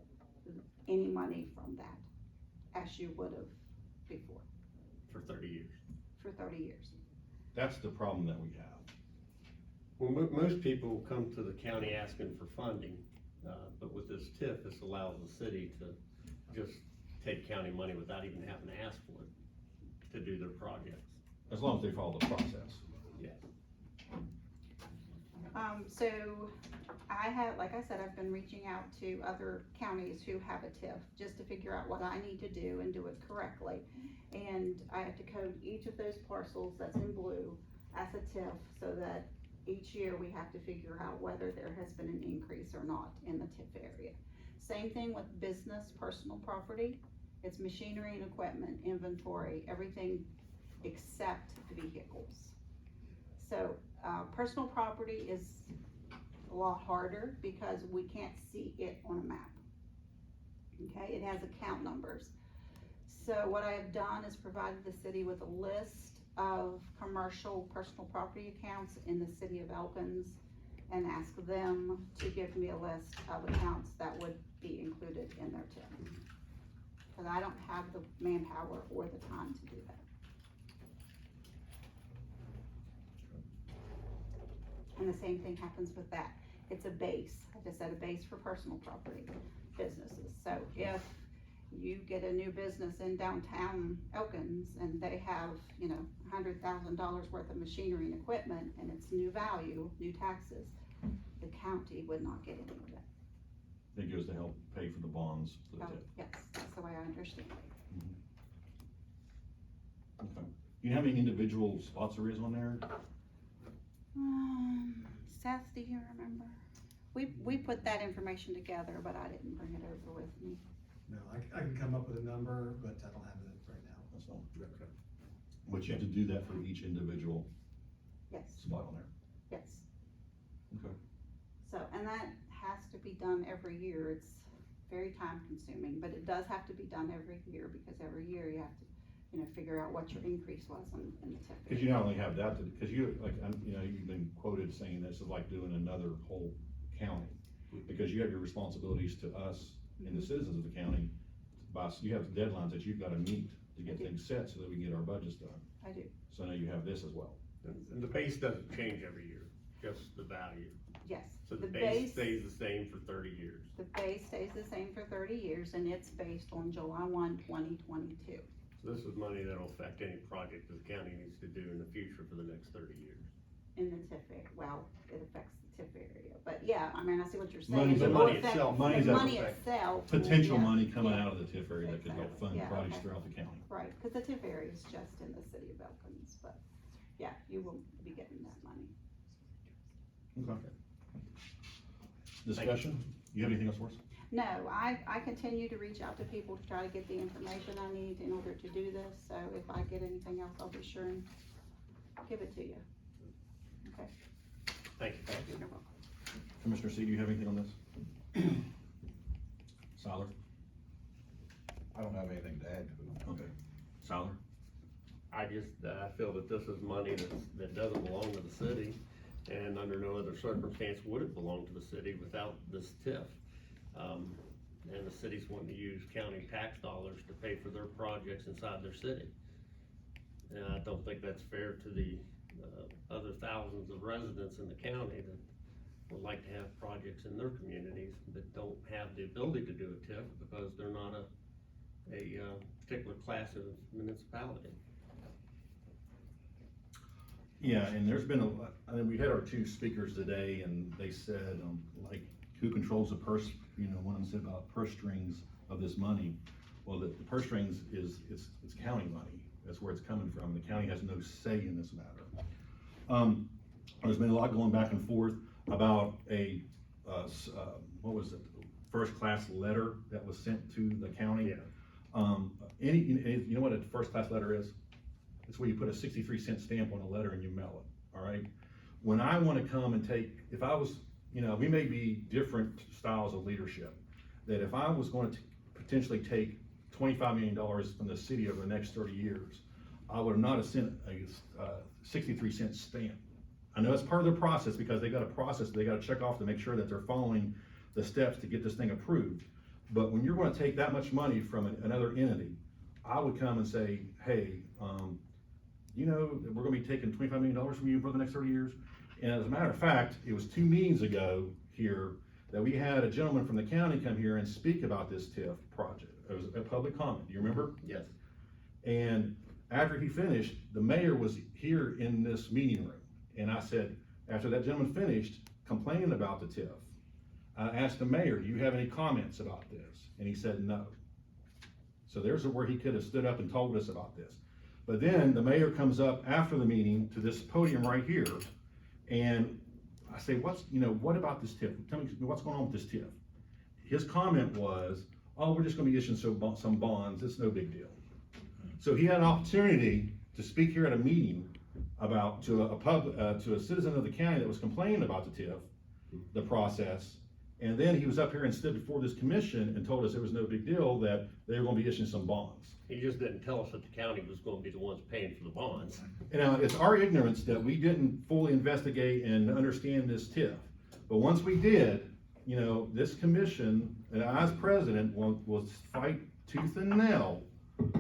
any money from that, as you would have before, For 30 years. for 30 years. That's the problem that we have. Well, most people come to the county asking for funding, but with this TIF, this allows the city to just take county money without even having to ask for it to do their projects. As long as they follow the process. Yes. So I have, like I said, I've been reaching out to other counties who have a TIF, just to figure out what I need to do and do it correctly. And I have to code each of those parcels that's in blue as a TIF, so that each year we have to figure out whether there has been an increase or not in the TIF area. Same thing with business, personal property. It's machinery and equipment, inventory, everything except vehicles. So, personal property is a lot harder because we can't see it on a map. Okay, it has account numbers. So what I have done is provided the city with a list of commercial personal property accounts in the city of Elkins and ask them to give me a list of accounts that would be included in their TIF. Because I don't have the manpower or the time to do that. And the same thing happens with that. It's a base, like I said, a base for personal property businesses. So if you get a new business in downtown Elkins and they have, you know, $100,000 worth of machinery and equipment and it's new value, new taxes, the county would not get any of that. It goes to help pay for the bonds for the Oh, TIF. yes, that's the way I understand it. Okay. Do you have any individual spots there is on there? Seth, do you remember? We put that information together, but I didn't bring it over with me. No, I can come up with a number, but I don't have it right now. That's all. Okay. But you have to do that for each individual Yes, spot on there. yes. Okay. So, and that has to be done every year. It's very time consuming, but it does have to be done every year because every year you have to, you know, figure out what your increase was in the TIF. Because you not only have that, because you, like, you know, you've been quoted saying this is like doing another whole county. Because you have your responsibilities to us and the citizens of the county, you have deadlines that you've gotta meet to get things set so that we can get our budgets done. I do, So now you have this as well. And the base doesn't change every year, just the value. yes. So the base stays the same for 30 years. The base stays the same for 30 years and it's based on July 1, 2022. So this is money that'll affect any project that the county needs to do in the future for the next 30 years. In the TIF area, well, it affects the TIF area, but yeah, I mean, I see what you're saying. Money's It the will money affect- itself. Money's the that money affect- itself. Potential yeah, money coming yeah. out of the TIF area that could help fund Yeah, projects okay. throughout the county. Right, because the TIF area is just in the city of Elkins, but yeah, you will be getting that money. Okay. Discussion? You have anything else for us? No, I continue to reach out to people to try to get the information I need in order to do this, so if I get anything else, I'll be sure and give it to you. Okay. Thank you. You're welcome. Commissioner C, do you have anything on this? Siler? I don't have anything to add to it. Okay. Siler? I just, I feel that this is money that doesn't belong to the city, and under no other circumstance would it belong to the city without this TIF. And the city's wanting to use county tax dollars to pay for their projects inside their city. And I don't think that's fair to the, other thousands of residents in the county that would like to have projects in their communities that don't have the ability to do a TIF because they're not a particular class of municipality. Yeah, and there's been I mean, we had our two speakers today and they said, like, who controls the purse, you know, one of them said about purse strings of this money. Well, the purse strings it's county money. That's where it's coming from. The county has no say in this matter. There's been a lot going back and forth about what was it, first class letter that was sent to the county. Yeah. You know what a first class letter is? It's where you put a 63-cent stamp on a letter and you mail it, all right? When I wanna come and if I was, you know, we may be different styles of leadership, that if I was going to potentially take $25 million from the city over the next 30 years, I would not have sent a 63-cent stamp. I know it's part of the process because they got a process they got to check off to make sure that they're following the steps to get this thing approved. But when you're going to take that much money from another entity, I would come and say, hey, you know, we're gonna be taking $25 million from you for the next 30 years. And as a matter of fact, it was 2 meetings ago here that we had a gentleman from the county come here and speak about this TIF project. It was a public comment, do you remember? Yes. And after he finished, the mayor was here in this meeting room. And I said, after that gentleman finished complaining about the TIF, I asked the mayor, do you have any comments about this? And he said, no. So there's where he could have stood up and told us about this. But then the mayor comes up after the meeting to this podium right here, and I say, what about this TIF? Tell me what's going on with this TIF? His comment was, oh, we're just gonna be issuing some bonds, it's no big deal. So he had an opportunity to speak here at a meeting about, to a citizen of the county that was complaining about the TIF, the process, and then he was up here and stood before this commission and told us it was no big deal, that they were gonna be issuing some bonds. He just didn't tell us that the county was gonna be the ones paying for the bonds. Now, it's our ignorance that we didn't fully investigate and understand this TIF. But once we did, you know, this commission, and I as president, will fight tooth and nail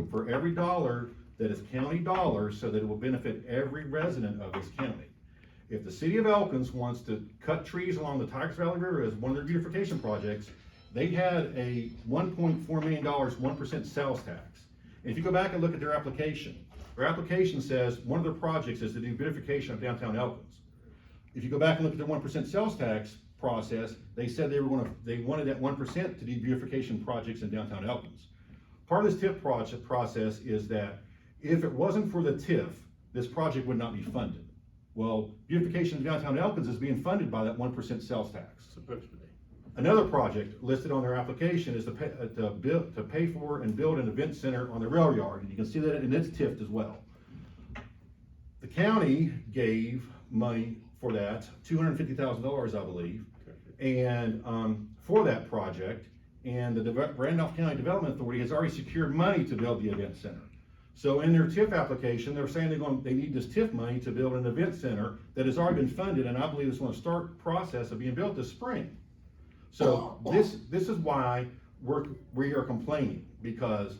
for every dollar that is county dollars so that it will benefit every resident of this county. If the city of Elkins wants to cut trees along the Tigers Valley River as one of their beautification projects, they had a $1.4 million, 1% sales tax. And if you go back and look at their application says one of their projects is to do beautification of downtown Elkins. If you go back and look at their 1% sales tax process, they said they wanted that 1% to do beautification projects in downtown Elkins. Part of this TIF process is that if it wasn't for the TIF, this project would not be funded. Well, beautification of downtown Elkins is being funded by that 1% sales tax. Supposed to be. Another project listed on their application is to pay for and build an event center on the rail yard, and you can see that in its TIF as well. The county gave money for that, $250,000, I believe, and for that project, and the Randolph County Development Authority has already secured money to build the event center. So in their TIF application, they're saying they need this TIF money to build an event center that has already been funded, and I believe it's going to start process of being built this spring. So this is why we are complaining, because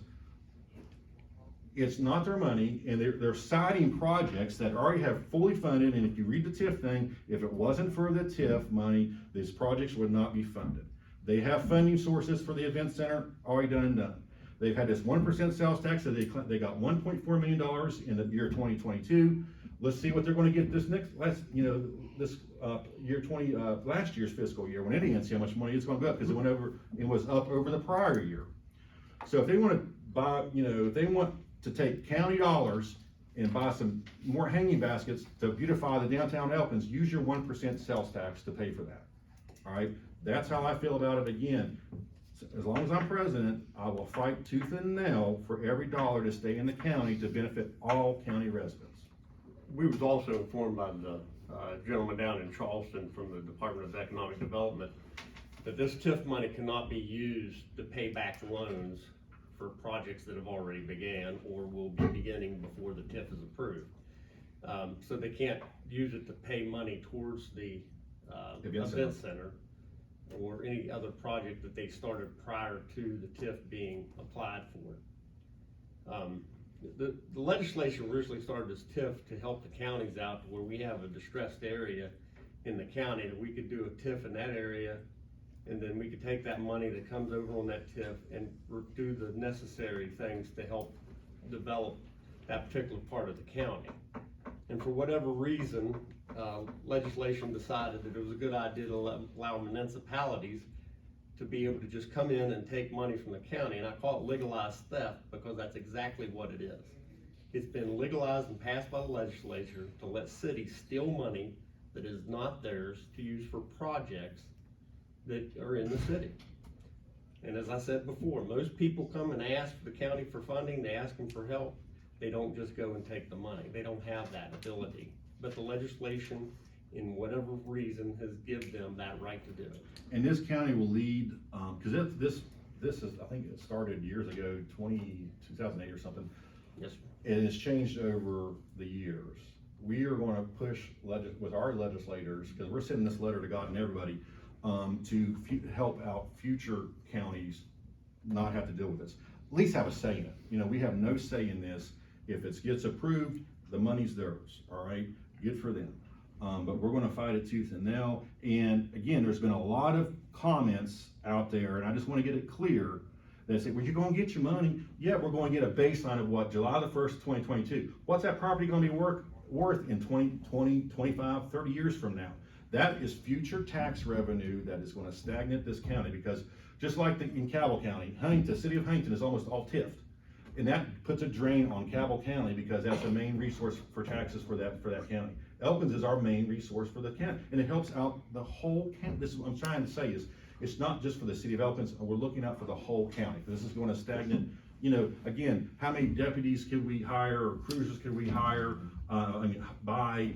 it's not their money, and they're citing projects that already have fully funded, and if you read the TIF thing, if it wasn't for the TIF money, these projects would not be funded. They have funding sources for the event center, already done and done. They've had this 1% sales tax, so they got $1.4 million in the year 2022. Let's see what they're gonna get last year's fiscal year, when it ends, see how much money it's gonna go up, because it was up over the prior year. So if they wanna buy, if they want to take county dollars and buy some more hanging baskets to beautify the downtown Elkins, use your 1% sales tax to pay for that. All right, that's how I feel about it. Again, as long as I'm president, I will fight tooth and nail for every dollar to stay in the county to benefit all county residents. We was also informed by the gentleman down in Charleston from the Department of Economic Development that this TIF money cannot be used to pay back loans for projects that have already began or will be beginning before the TIF is approved. So they can't use it to pay money towards the event center or any other project that they started prior to the TIF being applied for. The legislation originally started this TIF to help the counties out where we have a distressed area in the county, that we could do a TIF in that area, and then we could take that money that comes over on that TIF and do the necessary things to help develop that particular part of the county. And for whatever reason, legislation decided that it was a good idea to allow municipalities to be able to just come in and take money from the county, and I call it legalized theft because that's exactly what it is. It's been legalized and passed by the legislature to let cities steal money that is not theirs to use for projects that are in the city. And as I said before, most people come and ask the county for funding, they ask them for help. They don't just go and take the money. They don't have that ability. But the legislation, in whatever reason, has given them that right to do it. And this county will lead, because this is, I think it started years ago, 2008 or something. Yes, sir. And it's changed over the years. We are going to push with our legislators, because we're sending this letter to God and everybody, to help out future counties not have to deal with this. least have a say in it. You know, we have no say in this. If it gets approved, the money's theirs, all right? Good for them. But we're gonna fight it tooth and nail. And again, there's been a lot of comments out there, and I just wanna get it clear, that say, well, you're gonna get your money. Yeah, we're gonna get a baseline of what, July the 1st, 2022. What's that property gonna be worth in 20, 20, 25, 30 years from now? That is future tax revenue that is gonna stagnate this county, because just like in Cabell County, Huntington, city of Huntington is almost all TIF'd. And that puts a drain on Cabell County, because that's the main resource for taxes for that county. Elkins is our main resource for the county, and it helps out the whole county. This is what I'm trying to say is, it's not just for the city of Elkins, we're looking out for the whole county. This is gonna stagnate, you know, again, how many deputies could we hire, or cruisers could we hire, buy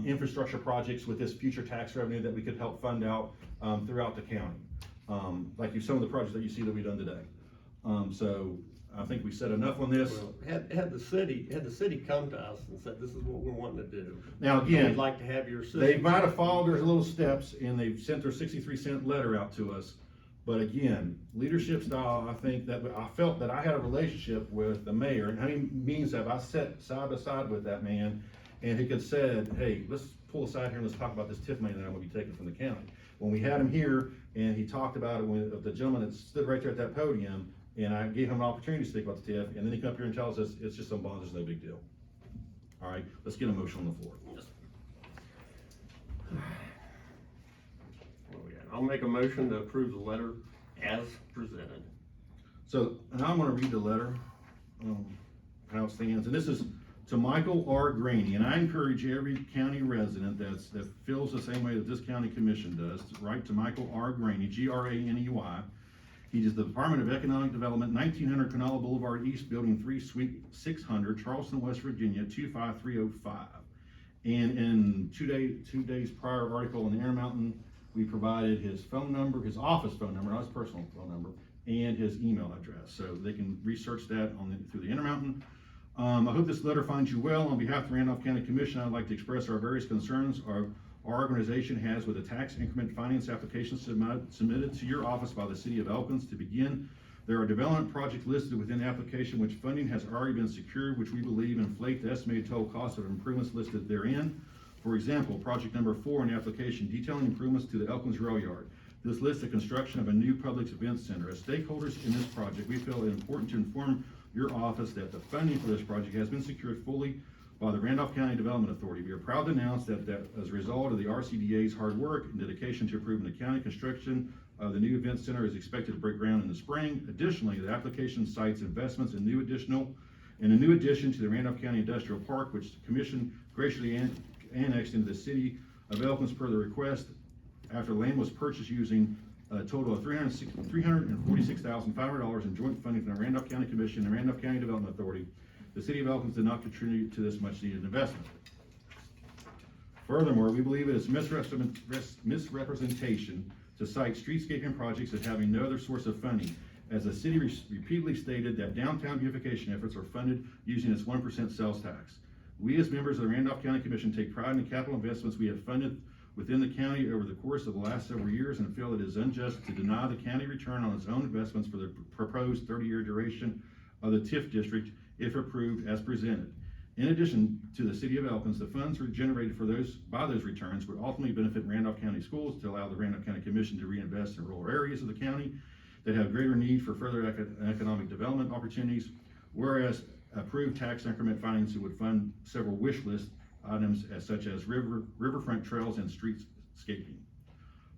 infrastructure projects with this future tax revenue that we could help fund out throughout the county. Like some of the projects that you see that we've done today. So I think we said enough on this. Well, had the city come to us and said, this is what we're wanting to do. Now, again, We'd like to have your system. they might have followed their little steps, and they've sent their 63-cent letter out to us. But again, leadership style, I think that I felt that I had a relationship with the mayor, and how many meetings have I sat side by side with that man, and he could said, hey, let's pull aside here and let's talk about this TIF money that I'm gonna be taking from the county. When we had him here, and he talked about it with the gentleman that stood right there at that podium, and I gave him an opportunity to speak about the TIF, and then he come up here and tells us it's just some bonds, it's no big deal. All right, let's get a motion on the floor. I'll make a motion to approve the letter as presented. So, and I'm gonna read the letter, how it stands, and this is to Michael R. Graney, and I encourage every county resident that feels the same way that this county commission does, to write to Michael R. Graney, Graney. He is the Department of Economic Development, 1900 Canala Boulevard East, Building 3, Suite 600, Charleston, West Virginia, 25305. And in two days prior article in the Intermountain, we provided his phone number, his office phone number, not his personal phone number, and his email address. So they can research that through the Intermountain. I hope this letter finds you well. On behalf of the Randolph County Commission, I'd like to express our various concerns our organization has with the tax increment finance application submitted to your office by the city of Elkins. To begin, there are development projects listed within the application which funding has already been secured, which we believe inflate the estimated total cost of improvements listed therein. For example, project number 4 in the application detailing improvements to the Elkins Rail Yard. This lists the construction of a new public event center. As stakeholders in this project, we feel it important to inform your office that the funding for this project has been secured fully by the Randolph County Development Authority. We are proud to announce that as a result of the RCDA's hard work and dedication to improving the county, construction of the new event center is expected to break ground in the spring. Additionally, the application cites investments in a new addition to the Randolph County Industrial Park, which the Commission graciously annexed into the city of Elkins per the request after land was purchased using a total of $346,500 in joint funding from the Randolph County Commission and Randolph County Development Authority. The city of Elkins did not contribute to this much needed investment. Furthermore, we believe it is misrepresentation to cite streetscaping projects as having no other source of funding, as the city repeatedly stated that downtown beautification efforts are funded using its 1% sales tax. We as members of the Randolph County Commission take pride in the capital investments we have funded within the county over the course of the last several years and feel it is unjust to deny the county return on its own investments for the proposed 30-year duration of the TIF district if approved as presented. In addition to the city of Elkins, the funds generated by those returns would ultimately benefit Randolph County schools to allow the Randolph County Commission to reinvest in rural areas of the county that have greater need for further economic development opportunities, whereas approved tax increment financing would fund several wish list items such as riverfront trails and streetscaping.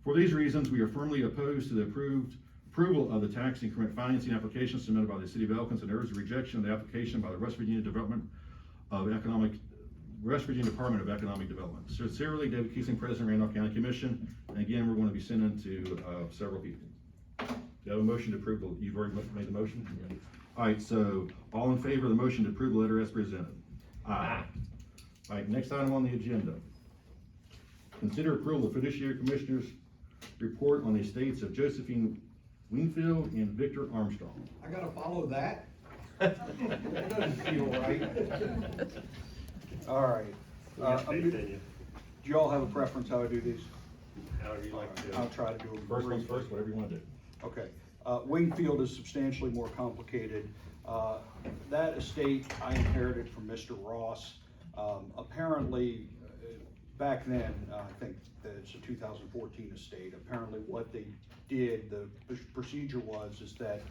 For these reasons, we are firmly opposed to the approval of the tax increment financing application submitted by the city of Elkins and urge the rejection of the application by the West Virginia Department of Economic Development. Sincerely, David Keesing, President, Randolph County Commission. And again, we're going to be sending to several people. Do you have a motion to approve? You've already made the motion? Yeah. All right, so all in favor of the motion to approve the letter as presented? Aye. All right, next item on the agenda. Consider approval of fiduciary commissioners report on the estates of Josephine Wingfield and Victor Armstrong. I gotta follow that? That doesn't feel right. All right. Do you all have a preference how I do these? However you like to do it. I'll try to do them First briefly. one's first, whatever you want to do. Okay. Wingfield is substantially more complicated. That estate I inherited from Mr. Ross. Apparently, back then, I think that it's a 2014 estate. Apparently what they did, the procedure is that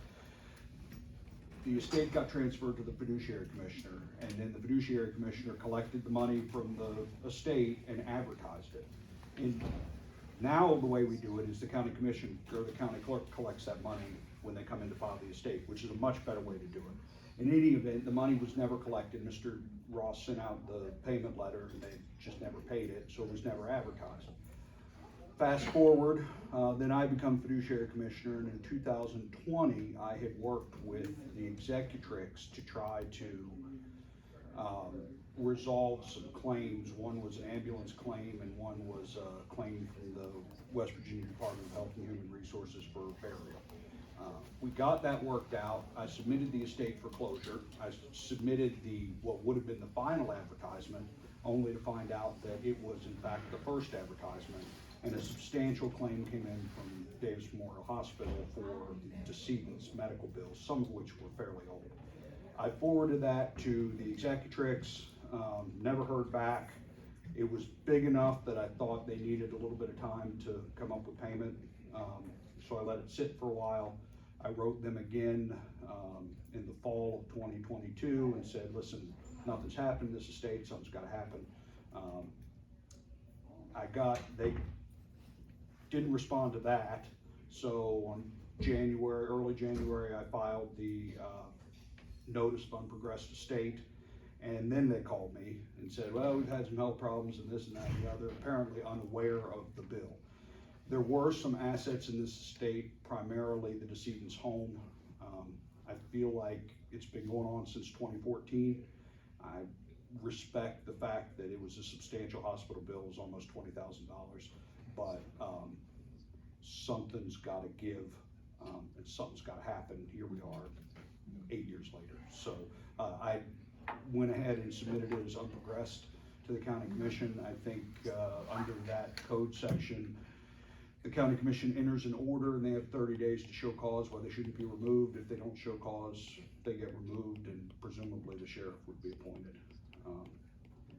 the estate got transferred to the fiduciary commissioner, and then the fiduciary commissioner collected the money from the estate and advertised it. And now the way we do it is the county commission or the county clerk collects that money when they come in to file the estate, which is a much better way to do it. In any event, the money was never collected. Mr. Ross sent out the payment letter and they just never paid it, so it was never advertised. Fast forward, then I become fiduciary commissioner, and in 2020, I had worked with the executrix to try to resolve some claims. One was an ambulance claim and one was a claim from the West Virginia Department of Health and Human Resources for burial. We got that worked out. I submitted the estate for closure. I submitted what would have been the final advertisement, only to find out that it was in fact the first advertisement, and a substantial claim came in from Davis Memorial Hospital for the decedent's medical bills, some of which were fairly old. I forwarded that to the executrix, never heard back. It was big enough that I thought they needed a little bit of time to come up with payment, so I let it sit for a while. I wrote them again in the fall of 2022 and said, listen, nothing's happened in this estate, something's gotta happen. They didn't respond to that, so on early January, I filed the notice of unprogressed estate, and then they called me and said, well, we've had some health problems and this and that and the other, apparently unaware of the bill. There were some assets in this estate, primarily the decedent's home. I feel like it's been going on since 2014. I respect the fact that it was a substantial hospital bill, it was almost $20,000, but something's gotta give, and something's gotta happen. Here we are 8 years later. So I went ahead and submitted it as unprogressed to the county commission. I think under that code section, the county commission enters an order and they have 30 days to show cause why they shouldn't be removed. If they don't show cause, they get removed, and presumably the sheriff would be appointed.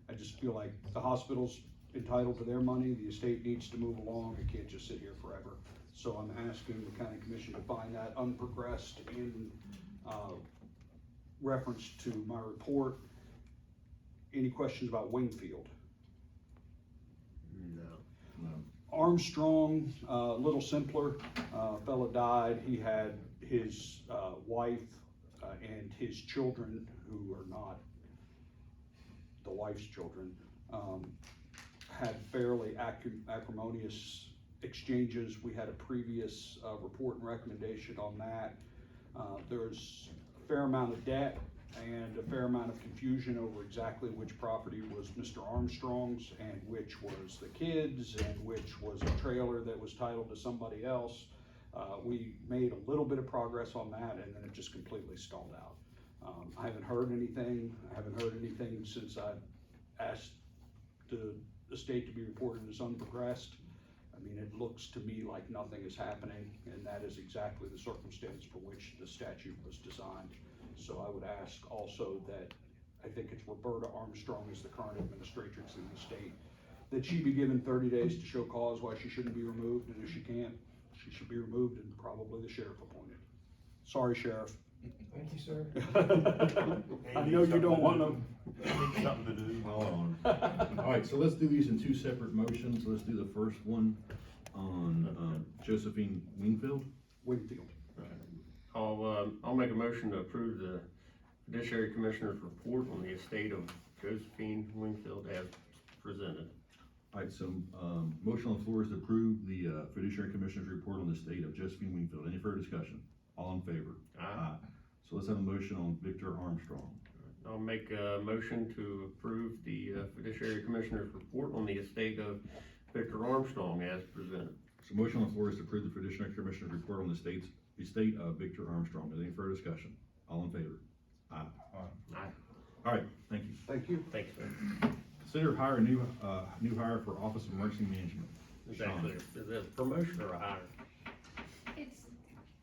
I just feel like the hospital's entitled to their money, the estate needs to move along, it can't just sit here forever. So I'm asking the county commission to find that unprogressed in reference to my report. Any questions about Wingfield? No. Armstrong, a little simpler. Fella died. He had his wife and his children, who are not the wife's children, had fairly acrimonious exchanges. We had a previous report and recommendation on that. There's a fair amount of debt and a fair amount of confusion over exactly which property was Mr. Armstrong's and which was the kids and which was a trailer that was titled to somebody else. We made a little bit of progress on that, and then it just completely stalled out. I haven't heard anything. I haven't heard anything since I asked the estate to be reported as unprogressed. I mean, it looks to me like nothing is happening, and that is exactly the circumstance for which the statute was designed. So I would ask also that, I think it's Roberta Armstrong is the current administratrix in the state, that she be given 30 days to show cause why she shouldn't be removed, and if she can't, she should be removed and probably the sheriff appointed. Sorry, Sheriff. Thank you, sir. I know you don't want them. Something to do. Hold on. All right, so let's do these in two separate motions. Let's do the first one on Josephine Wingfield. Wingfield. I'll make a motion to approve the fiduciary commissioner's report on the estate of Josephine Wingfield as presented. All right, so motion on the floor is to approve the fiduciary commissioner's report on the estate of Josephine Wingfield. Any further discussion? All in favor? Aye. So let's have a motion on Victor Armstrong. I'll make a motion to approve the fiduciary commissioner's report on the estate of Victor Armstrong as presented. So motion on the floor is to approve the fiduciary commissioner's report on the estate of Victor Armstrong. Is there any further discussion? All in favor? Aye. Aye. All right, thank you. Thank you. Thanks, sir. Consider hire a new hire for Office of Emergency Management. Exactly. Is it a promotion or a hire? It's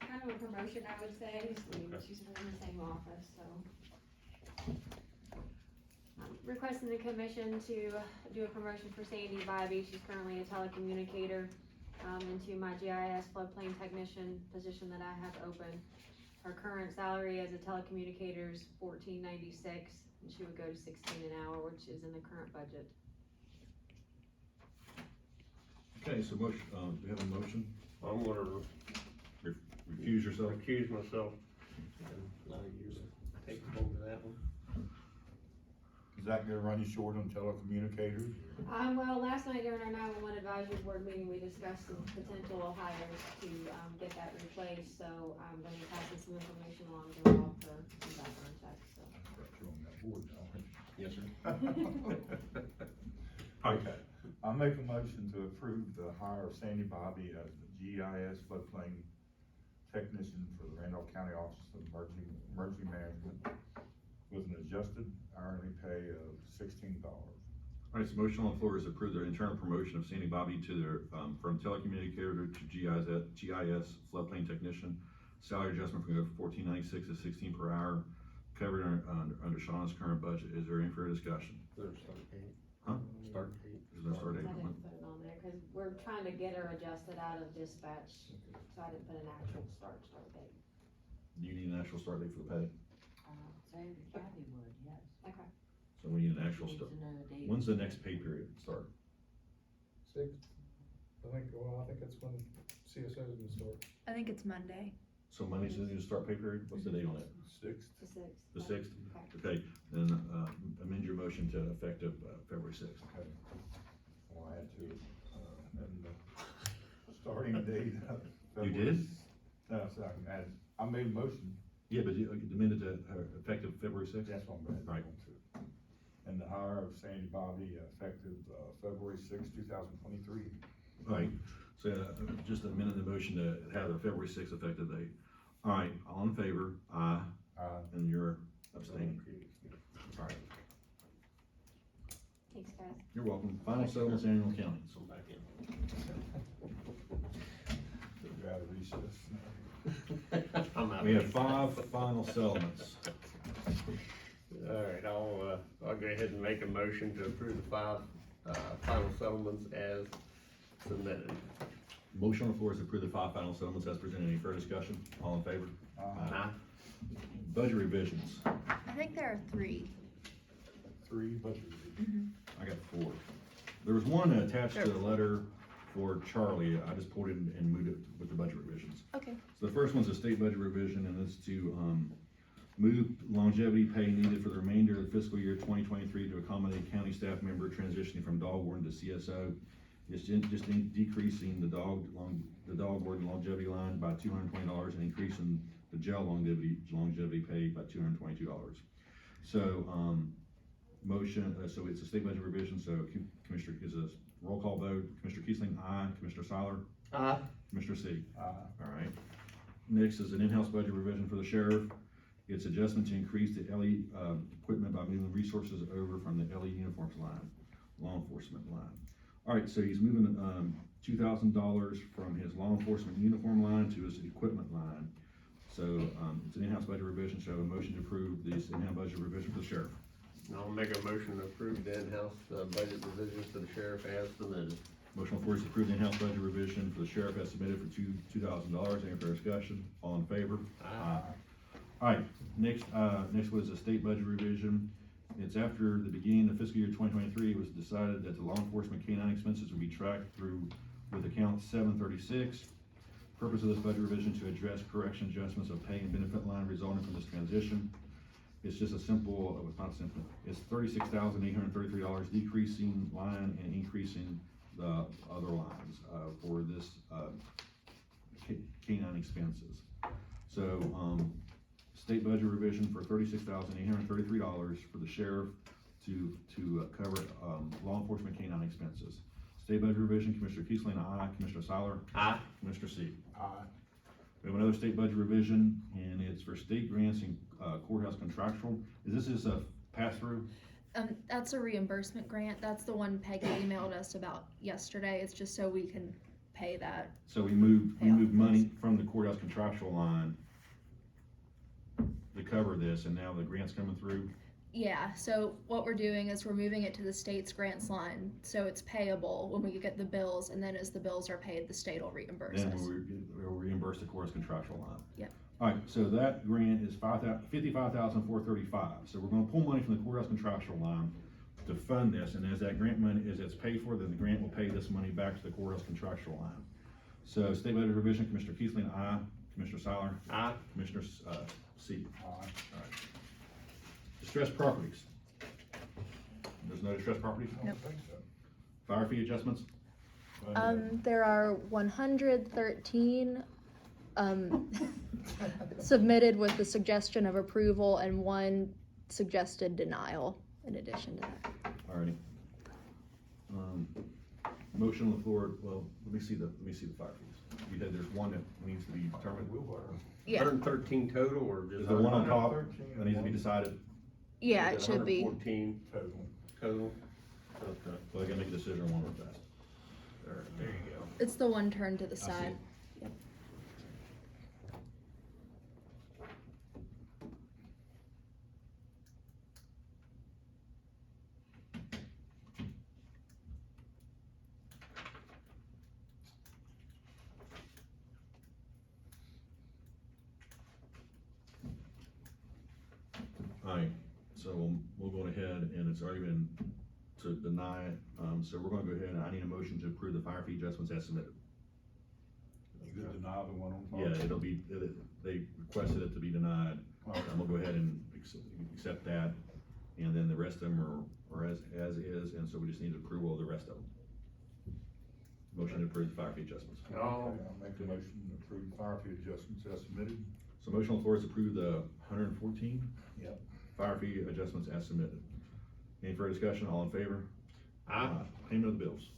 kind of kind of a promotion, I would say. She's in the same office, so. Requesting the commission to do a promotion for Sandy Bybee. She's currently a telecommunicator, into my GIS floodplain technician position that I have open. Her current salary as a telecommunicator is $14.96, and she would go to $16 an hour, which is in the current budget. Okay, so motion, do we have a motion? I'm gonna Recuse yourself? recuse myself and allow you to take hold of that one. Is that gonna run you short on telecommunicators? Well, last night during our 911 advisory board meeting, we discussed some potential hires to, get that replaced, so I'm gonna be passing some information along to Rob for some background checks, so. Right, you're on that board now, aren't you? Yes, sir. Okay, I make a motion to approve the hire of Sandy Bobby as the GIS floodplain technician for the Randolph County Office of Emergency Management with an adjusted hourly pay of $16. All right, so motion on the floor is to approve the internal promotion of Sandy Bobby to their, from telecommunicator to GIS floodplain technician. Salary adjustment from $14.96 to $16 per hour, covered under Shauna's current budget. Is there any further discussion? There's start date. Huh? Start date. Is there a start I date? didn't put it on there, cause we're trying to get her adjusted out of dispatch, so I didn't put an actual start date. Do you need an actual start date for the pay? Sandy Bobby would, yes. Okay. So we need an actual Needs start. to know the date. When's the next pay period start? Sixth, I think that's when CSO's gonna start. I think it's Monday. So Monday's the new start pay period? What's the date on it? Sixth. The 6th. The 6th? Okay. Okay, then, amend your motion to effective, February 6th. Okay. I'll add to it, and the starting date of You February. did? No, so I can add, I made a motion, Yeah, but you amended to, effective February 6th? that's what I'm adding Right. on to. And the hire of Sandy Bobby effective, February 2023. All right, so just amended the motion to have the February 6th effective date. All right, all in favor? Aye. And you're abstaining. All right, Thanks, guys. you're welcome. Final settlements, annual counting. So back in. We're out of recess. I'm out. We have 5 final settlements. All right, I'll go ahead and make a motion to approve the 5, final settlements as submitted. Motion on the floor is to approve the 5 final settlements as presented. Any further discussion? All in favor? Aye. Budget revisions. I think there are 3. 3 budget reviews. I got 4. There was one attached to the letter for Charlie. I just pulled it and moved it with the budget revisions. Okay. So the first one's a state budget revision, and it's to, move longevity pay needed for the remainder of the fiscal year 2023 to accommodate county staff member transitioning from dog warden to CSO. It's decreasing the dog warden longevity line by $220 and increasing the jail longevity pay by $222. So, motion, so it's a state budget revision, so Commissioner, is a roll call vote. Commissioner Kiesling, aye. Commissioner Seiler? Aye. Commissioner C? Aye. All right. Next is an in-house budget revision for the sheriff. It's adjustment to increase the LE, equipment by moving resources over from the LE uniforms line, law enforcement line. All right, so he's moving, $2,000 from his law enforcement uniform line to his equipment line. So, it's an in-house budget revision, so a motion to approve this in-house budget revision for the sheriff. I'll make a motion to approve the in-house, budget revisions to the sheriff as submitted. Motion on the floor is to approve the in-house budget revision for the sheriff as submitted for $2,000. Any further discussion? All in favor? Aye. All right, next was a state budget revision. It's after the beginning of fiscal year 2023, it was decided that the law enforcement canine expenses would be tracked through with account 736. Purpose of this budget revision to address correction adjustments of pay and benefit line resulting from this transition. It's just a simple, it's not simple, it's $36,833 decreasing line and increasing the other lines, for this, canine expenses. So, state budget revision for $36,833 for the sheriff to cover, law enforcement canine expenses. State budget revision, Commissioner Kiesling, aye. Commissioner Seiler? Aye. Commissioner C? Aye. We have another state budget revision, and it's for state grants and courthouse contractual. Is this a pass-through? That's a reimbursement grant. That's the one Peggy emailed us about yesterday. It's just so we can pay that. So we moved Pay off money from the courthouse contractual line to cover this, and now the grant's coming through. Yeah, so what we're doing is we're moving it to the state's grants line, so it's payable when we get the bills, and then as the bills are paid, the state will reimburse Then us. we'll reimburse the courthouse contractual line. Yep. All right, so that grant is $55,435. So we're gonna pull money from the courthouse contractual line to fund this, and as that grant money, as it's paid for, then the grant will pay this money back to the courthouse contractual line. So State Legislative Revision, Commissioner Keesling, aye. Commissioner Seiler? Aye. Commissioner, C. Aye. All right. Distressed properties. There's no distressed properties? I don't think so. Fire fee adjustments? There are 113, submitted with the suggestion of approval and 1 suggested denial in addition to that. Alrighty. Motion on the floor, well, let me see the fire fees. You said there's one that needs to be determined. Yeah. 113 total, or just? Is the one on top 113 that needs to be decided? Yeah, it should be. 114 Total. total? Okay. So I gotta make a decision on one real fast. There you go. It's the one turned to the I see side. it. Yep. Alright, so we'll go ahead, and it's already been to deny it, so we're gonna go ahead, and I need a motion to approve the fire fee adjustments as submitted. You could deny the one on top. Yeah, it'll be, they requested it to be denied, Okay. and we'll go ahead and accept that, and then the rest of them are as is, and so we just need approval of the rest of them. Motion to approve the fire fee adjustments. Okay, I'll make a motion to approve fire fee adjustments as submitted. So motion on the floor is to approve the 114 Yep. fire fee adjustments as submitted. Any further discussion, all in favor? Aye. Payment of the bills.